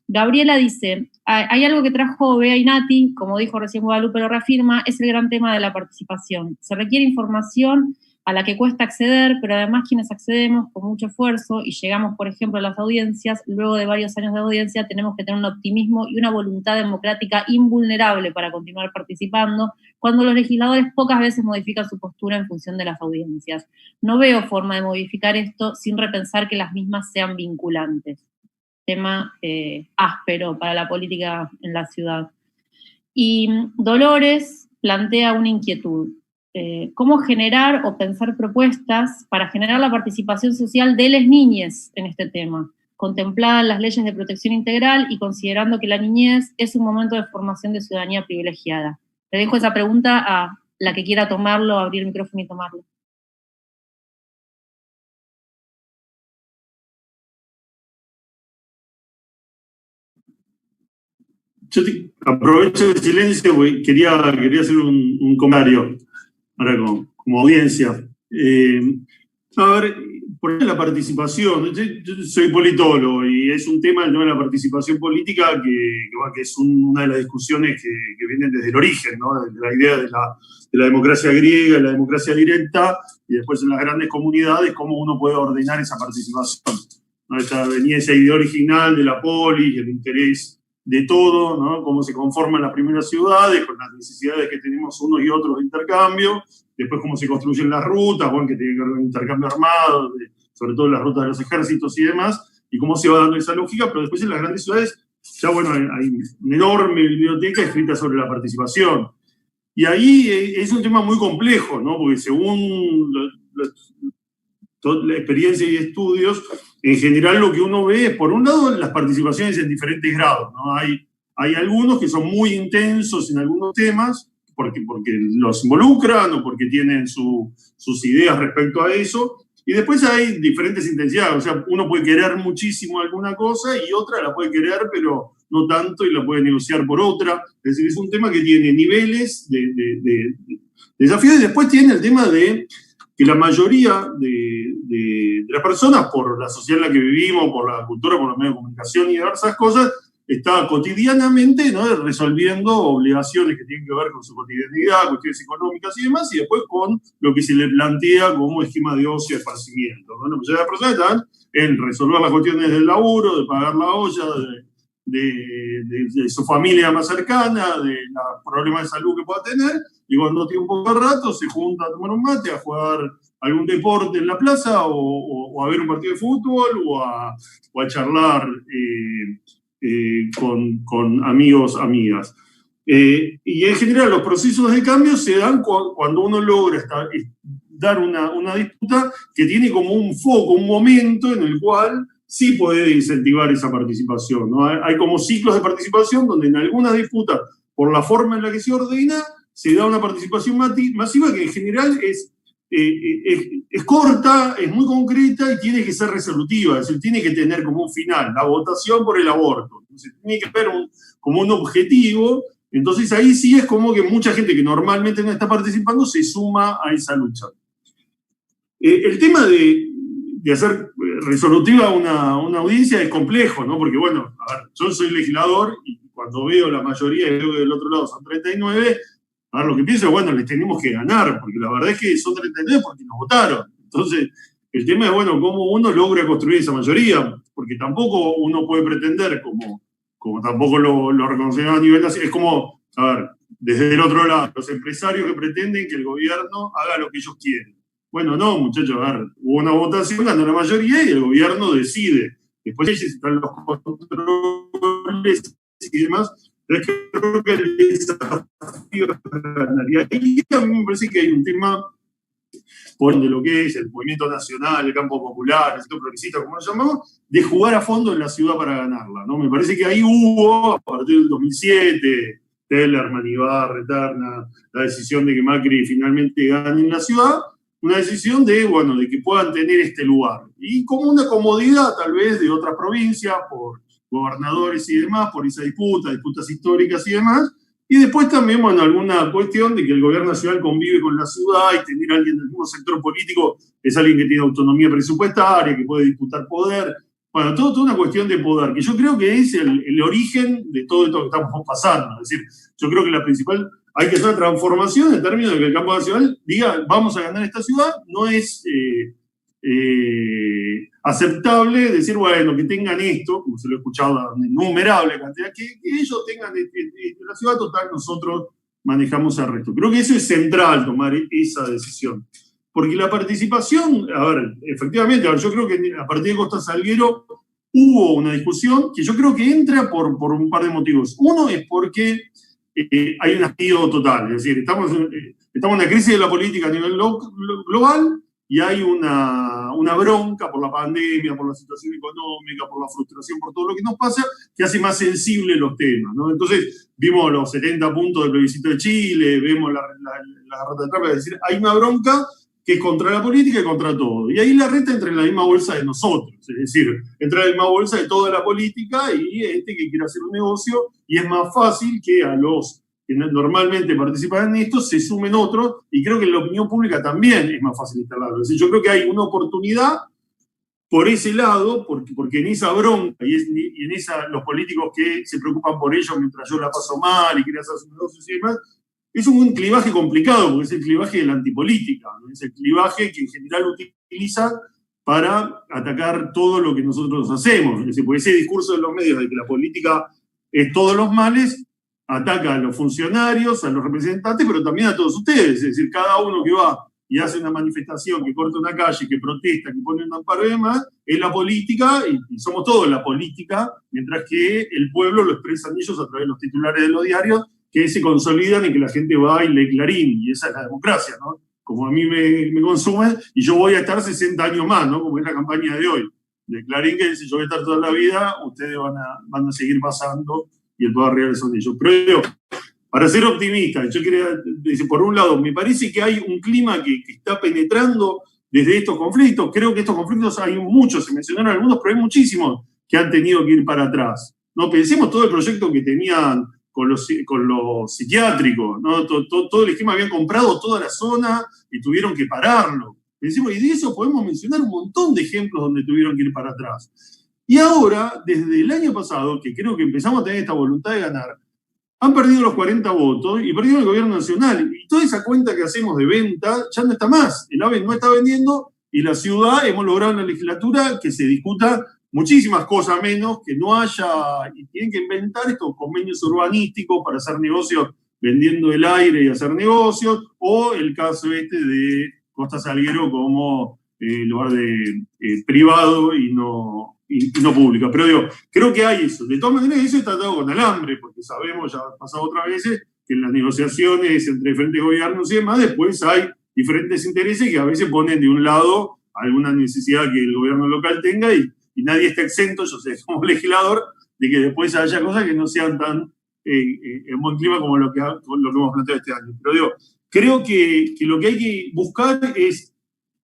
Gabriela dice, hay algo que trajo Bea y Nati, como dijo recién Guadalupe lo reafirma, es el gran tema de la participación. Se requiere información a la que cuesta acceder, pero además quienes accedemos con mucho esfuerzo y llegamos, por ejemplo, a las audiencias, luego de varios años de audiencia tenemos que tener un optimismo y una voluntad democrática invulnerable para continuar participando, cuando los legisladores pocas veces modifican su postura en función de las audiencias. No veo forma de modificar esto sin repensar que las mismas sean vinculantes. Tema áspero para la política en la ciudad. Y Dolores plantea una inquietud. ¿Cómo generar o pensar propuestas para generar la participación social de las niñas en este tema, contemplada en las leyes de protección integral y considerando que la niñez es un momento de formación de ciudadanía privilegiada? Le dejo esa pregunta a la que quiera tomarlo, abrir el micrófono y tomarlo.
aprovecho el silencio porque quería hacer un comentario ahora como audiencia. A ver, por ejemplo, la participación. Yo soy politólogo y es un tema, el tema de la participación política que es una de las discusiones que vienen desde el origen, ¿no? De la idea de la democracia griega, de la democracia directa, y después en las grandes comunidades, cómo uno puede ordenar esa participación, ¿no? Venía esa idea original de la polis, el interés de todo, ¿no? Cómo se conforman las primeras ciudades, con las necesidades que tenemos unos y otros de intercambio, después cómo se construyen las rutas, bueno, que tiene que ver con intercambio armado, sobre todo las rutas de los ejércitos y demás, y cómo se va dando esa lógica, pero después en las grandes ciudades ya, bueno, hay una enorme biblioteca escrita sobre la participación. Y ahí es un tema muy complejo, ¿no? Porque según la experiencia y estudios, en general lo que uno ve es, por un lado, las participaciones en diferentes grados, ¿no? Hay algunos que son muy intensos en algunos temas, porque los involucran o porque tienen sus ideas respecto a eso, y después hay diferentes intensidades. O sea, uno puede querer muchísimo alguna cosa y otra la puede querer, pero no tanto, y la puede negociar por otra. Es decir, es un tema que tiene niveles de desafíos, y después tiene el tema de que la mayoría de las personas, por la sociedad en la que vivimos, por la cultura, por los medios de comunicación y diversas cosas, está cotidianamente, ¿no?, resolviendo obligaciones que tienen que ver con su cotidianidad, cuestiones económicas y demás, y después con lo que se le plantea como esquema de ocio y esparcimiento, ¿no? La mayoría de las personas están en resolver las cuestiones del laburo, de pagar la olla, de su familia más cercana, de los problemas de salud que pueda tener, y cuando tiene un poco de rato se junta a tomar un mate, a jugar algún deporte en la plaza, o a ver un partido de fútbol, o a charlar con amigos, amigas. Y en general los procesos de cambio se dan cuando uno logra dar una disputa que tiene como un foco, un momento en el cual sí puede incentivar esa participación, ¿no? Hay como ciclos de participación donde en algunas disputas, por la forma en la que se ordena, se da una participación masiva que en general es corta, es muy concreta y tiene que ser resolutiva, es decir, tiene que tener como un final, la votación por el aborto. Entonces tiene que haber como un objetivo. Entonces ahí sí es como que mucha gente que normalmente no está participando se suma a esa lucha. El tema de hacer resolutiva una audiencia es complejo, ¿no? Porque, bueno, a ver, yo soy legislador y cuando veo la mayoría y veo que del otro lado son 39, a ver, lo que pienso es, bueno, les tenemos que ganar, porque la verdad es que son 39 porque nos votaron. Entonces, el tema es, bueno, cómo uno logra construir esa mayoría, porque tampoco uno puede pretender, como tampoco lo reconocemos a nivel nacional, es como, a ver, desde el otro lado, los empresarios que pretenden que el gobierno haga lo que ellos quieren. Bueno, no, muchachos, a ver, hubo una votación, ganó la mayoría y el gobierno decide. Después están los controles y demás, pero es que creo que el desafío ganaría. Y a mí me parece que hay un tema de lo que es el movimiento nacional, el campo popular, el sector progresista, como lo llamamos, de jugar a fondo en la ciudad para ganarla, ¿no? Me parece que ahí hubo, a partir del 2007, Tellerman, Ibarra, Eterna, la decisión de que Macri finalmente gane en la ciudad, una decisión de que puedan tener este lugar. Y como una comodidad, tal vez, de otras provincias, por gobernadores y demás, por esa disputas históricas y demás. Y después también, alguna cuestión de que el gobierno nacional convive con la ciudad y tener a alguien del mismo sector político es alguien que tiene autonomía presupuestaria, que puede disputar poder. Bueno, toda una cuestión de poder, que yo creo que es el origen de todo esto que estamos pasando. Es decir, yo creo que la principal... Hay que hacer una transformación en términos de que el campo nacional diga, vamos a ganar esta ciudad. No es aceptable decir, bueno, que tengan esto, como se lo he escuchado a una innumerable cantidad, que ellos tengan la ciudad total, nosotros manejamos el resto. Creo que eso es central, tomar esa decisión. Porque la participación, a ver, efectivamente, yo creo que a partir de Costa Salguero hubo una discusión que yo creo que entra por un par de motivos. Uno es porque hay un hastío total, es decir, estamos en una crisis de la política a nivel global y hay una bronca por la pandemia, por la situación económica, por la frustración, por todo lo que nos pasa, que hace más sensibles los temas, ¿no? Entonces, vimos los 70 puntos del plebiscito de Chile, vemos la derrota de Trump, es decir, hay una bronca que es contra la política y contra todo. Y ahí Larreta entra en la misma bolsa de nosotros, es decir, entra en la misma bolsa de toda la política y que quiere hacer un negocio, y es más fácil que a los que normalmente participan en esto se sumen otros, y creo que en la opinión pública también es más fácil instalarlo. Es decir, yo creo que hay una oportunidad por ese lado, porque en esa bronca y en esa los políticos que se preocupan por ellos mientras yo la paso mal y quieren hacer sus negocios y demás, es un clivaje complicado, porque es el clivaje de la antipolítica, ¿no? Es el clivaje que en general utiliza para atacar todo lo que nosotros hacemos. Es decir, porque ese discurso de los medios de que la política es todos los males, ataca a los funcionarios, a los representantes, pero también a todos ustedes. Es decir, cada uno que va y hace una manifestación, que corta una calle, que protesta, que pone un amparo y demás, es la política, y somos todos la política, mientras que el pueblo lo expresan ellos a través de los titulares de los diarios, que se consolidan y que la gente va y lee Clarín, y esa es la democracia, ¿no? Como a mí me consumen, y yo voy a estar 60 años más, ¿no? Como es la campaña de hoy, de Clarín, que dice, yo voy a estar toda la vida, ustedes van a seguir pasando, y el poder real son ellos. Pero yo, para ser optimista, yo quería decir, por un lado, me parece que hay un clima que está penetrando desde estos conflictos. Creo que estos conflictos hay muchos, se mencionaron algunos, pero hay muchísimos que han tenido que ir para atrás. No pensemos todo el proyecto que tenían con los psiquiátricos, ¿no? Todo el esquema, habían comprado toda la zona y tuvieron que pararlo. Pensemos, y de eso podemos mencionar un montón de ejemplos donde tuvieron que ir para atrás. Y ahora, desde el año pasado, que creo que empezamos a tener esta voluntad de ganar, han perdido los 40 votos y perdieron el gobierno nacional. Y toda esa cuenta que hacemos de venta ya no está más. El AVE no está vendiendo y la ciudad, hemos logrado en la legislatura que se discuta muchísimas cosas menos, que no haya, y tienen que inventar estos convenios urbanísticos para hacer negocios vendiendo el aire y hacer negocios, o el caso de Costa Salguero como lugar de privado y no pública. Pero digo, creo que hay eso. De todas maneras, eso está atado con alambre, porque sabemos, ya ha pasado otras veces, que en las negociaciones entre diferentes gobiernos y demás, después hay diferentes intereses que a veces ponen de un lado alguna necesidad que el gobierno local tenga y nadie está exento, yo sé, como legislador, de que después haya cosas que no sean tan en buen clima como lo que hemos planteado este año. Pero digo, creo que lo que hay que buscar es,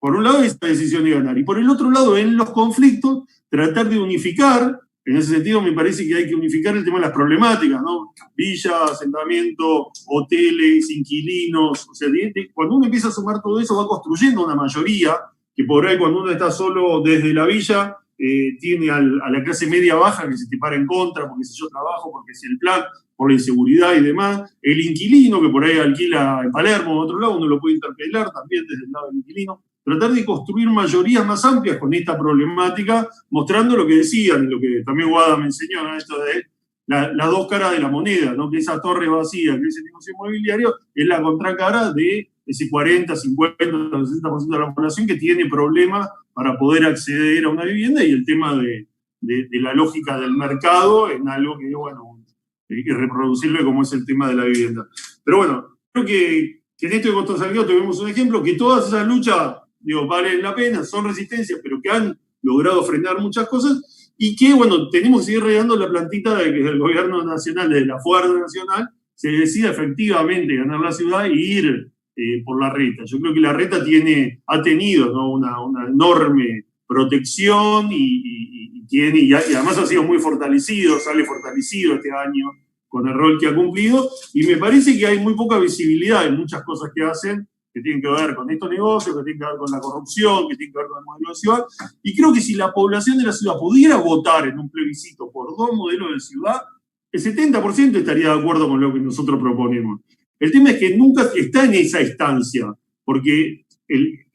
por un lado, esta decisión de ganar, y por el otro lado, en los conflictos, tratar de unificar. En ese sentido, me parece que hay que unificar el tema de las problemáticas, ¿no? Villas, asentamiento, hoteles, inquilinos. O sea, cuando uno empieza a sumar todo eso, va construyendo una mayoría, que por ahí cuando uno está solo desde la villa, tiene a la clase media baja que se te para en contra, porque si yo trabajo, porque si el plan, por la inseguridad y demás. El inquilino, que por ahí alquila en Palermo o en otro lado, uno lo puede interpelar también desde el lado del inquilino. Tratar de construir mayorías más amplias con esta problemática, mostrando lo que decían, y lo que también Guada me enseñó, ¿no? Esto de las dos caras de la moneda, ¿no? Que esa torre vacía, que ese negocio inmobiliario, es la contracara de ese 40, 50, 60% de la población que tiene problemas para poder acceder a una vivienda, y el tema de la lógica del mercado en algo que, bueno, irreproducible como es el tema de la vivienda. Pero bueno, creo que en esto de Costa Salguero tuvimos un ejemplo, que todas esas luchas, digo, valen la pena, son resistencias, pero que han logrado frenar muchas cosas, y que, bueno, tenemos que seguir regando la plantita de que el gobierno nacional, de la Fuerza Nacional, se decida efectivamente ganar la ciudad e ir por la reta. Yo creo que la reta ha tenido, ¿no? una enorme protección y además ha sido muy fortalecido, sale fortalecido este año con el rol que ha cumplido, y me parece que hay muy poca visibilidad en muchas cosas que hacen, que tienen que ver con estos negocios, que tienen que ver con la corrupción, que tienen que ver con el modelo de ciudad, y creo que si la población de la ciudad pudiera votar en un plebiscito por dos modelos de ciudad, el 70% estaría de acuerdo con lo que nosotros proponemos. El tema es que nunca está en esa instancia, porque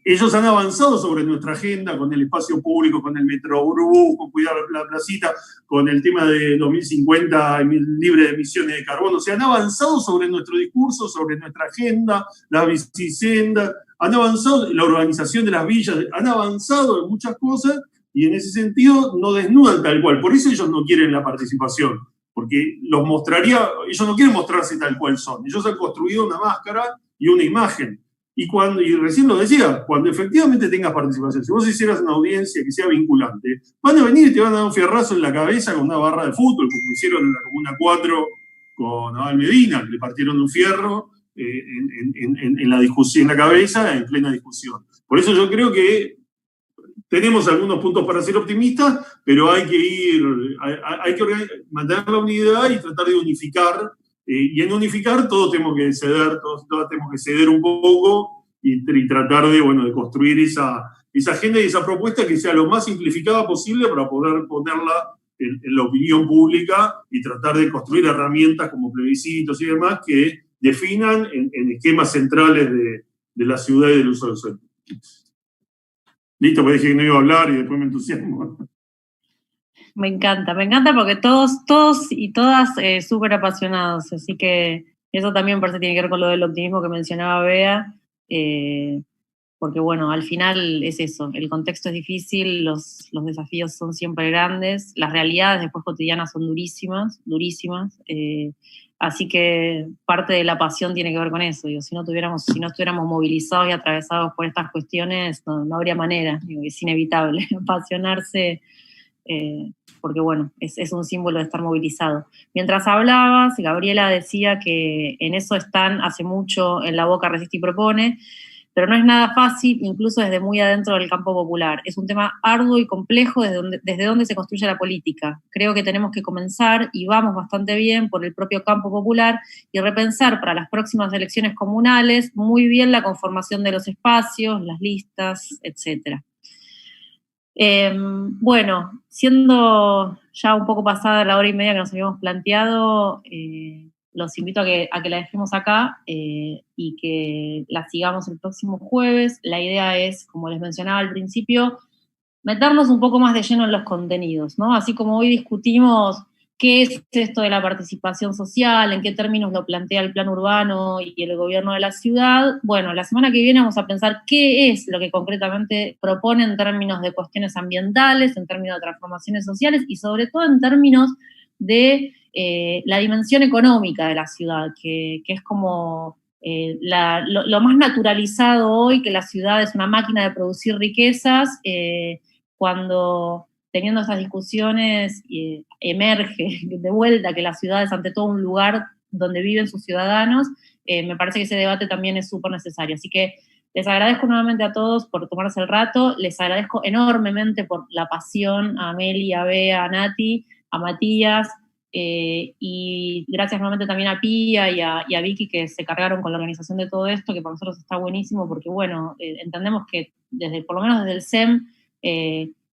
ellos han avanzado sobre nuestra agenda con el espacio público, con el Metrobús, con cuidar la placita, con el tema de 2050 libre de emisiones de carbono. O sea, han avanzado sobre nuestro discurso, sobre nuestra agenda, la bicisenda, han avanzado en la urbanización de las villas, han avanzado en muchas cosas, y en ese sentido no desnudan tal cual. Por eso ellos no quieren la participación, porque ellos no quieren mostrarse tal cual son. Ellos han construido una máscara y una imagen. Y recién lo decía, cuando efectivamente tengas participación, si vos hicieras una audiencia que sea vinculante, van a venir y te van a dar un fierrazo en la cabeza con una barra de fútbol, como hicieron en la Comuna 4 con Abel Medina, que le partieron un fierro en la discusión, en la cabeza, en plena discusión. Por eso yo creo que tenemos algunos puntos para ser optimistas, pero hay que mantener la unidad y tratar de unificar. Y en unificar todos tenemos que ceder, todos tenemos que ceder un poco y tratar de construir esa agenda y esa propuesta que sea lo más simplificada posible para poder ponerla en la opinión pública y tratar de construir herramientas como plebiscitos y demás que definan en esquemas centrales de la ciudad y del uso del suelo. Listo, pues dije que no iba a hablar y después me entusiasmo.
Me encanta porque todos y todas súper apasionados, así que eso también parece que tiene que ver con lo del optimismo que mencionaba Bea, porque bueno, al final es eso, el contexto es difícil, los desafíos son siempre grandes, las realidades después cotidianas son durísimas, así que parte de la pasión tiene que ver con eso, digo, si no estuviéramos movilizados y atravesados por estas cuestiones, no habría manera, digo, es inevitable apasionarse, porque bueno, es un símbolo de estar movilizado. Mientras hablabas, Gabriela decía que en eso están hace mucho en La Boca Resiste y Propone, pero no es nada fácil, incluso desde muy adentro del campo popular. Es un tema arduo y complejo desde donde se construye la política. Creo que tenemos que comenzar, y vamos bastante bien, por el propio campo popular y repensar para las próximas elecciones comunales muy bien la conformación de los espacios, las listas, etc. Bueno, siendo ya un poco pasada la hora y media que nos habíamos planteado, los invito a que la dejemos acá y que la sigamos el próximo jueves. La idea es, como les mencionaba al principio, meternos un poco más de lleno en los contenidos, ¿no? Así como hoy discutimos qué es esto de la participación social, en qué términos lo plantea el plan urbano y el gobierno de la ciudad. Bueno, la semana que viene vamos a pensar qué es lo que concretamente propone en términos de cuestiones ambientales, en términos de transformaciones sociales y sobre todo en términos de la dimensión económica de la ciudad, que es como lo más naturalizado hoy, que la ciudad es una máquina de producir riquezas, cuando teniendo estas discusiones emerge de vuelta que la ciudad es ante todo un lugar donde viven sus ciudadanos, me parece que ese debate también es súper necesario. Así que les agradezco nuevamente a todos por tomarse el rato, les agradezco enormemente por la pasión, a Meli, a Bea, a Nati, a Matías, y gracias nuevamente también a Pía y a Vicky que se cargaron con la organización de todo esto, que para nosotros está buenísimo porque, bueno, entendemos que por lo menos desde el SEM,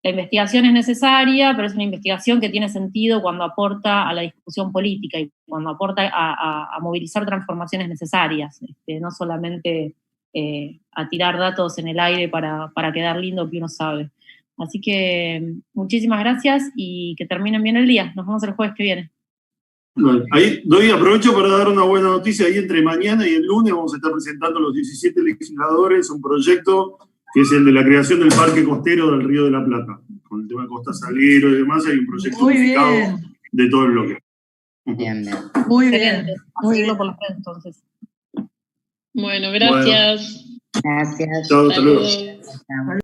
la investigación es necesaria, pero es una investigación que tiene sentido cuando aporta a la discusión política y cuando aporta a movilizar transformaciones necesarias, no solamente a tirar datos en el aire para quedar lindo que uno sabe. Así que muchísimas gracias y que terminen bien el día. Nos vemos el jueves que viene.
Bueno, ahí aprovecho para dar una buena noticia. Ahí entre mañana y el lunes vamos a estar presentando los 17 legisladores un proyecto que es el de la creación del parque costero del Río de la Plata. Con el tema de Costa Salguero y demás, hay un proyecto unificado de todo el bloque.
Bien.
Muy bien.
A seguirlo por las redes entonces.
Bueno, gracias.
Gracias.
Chao, hasta luego.
Saludos.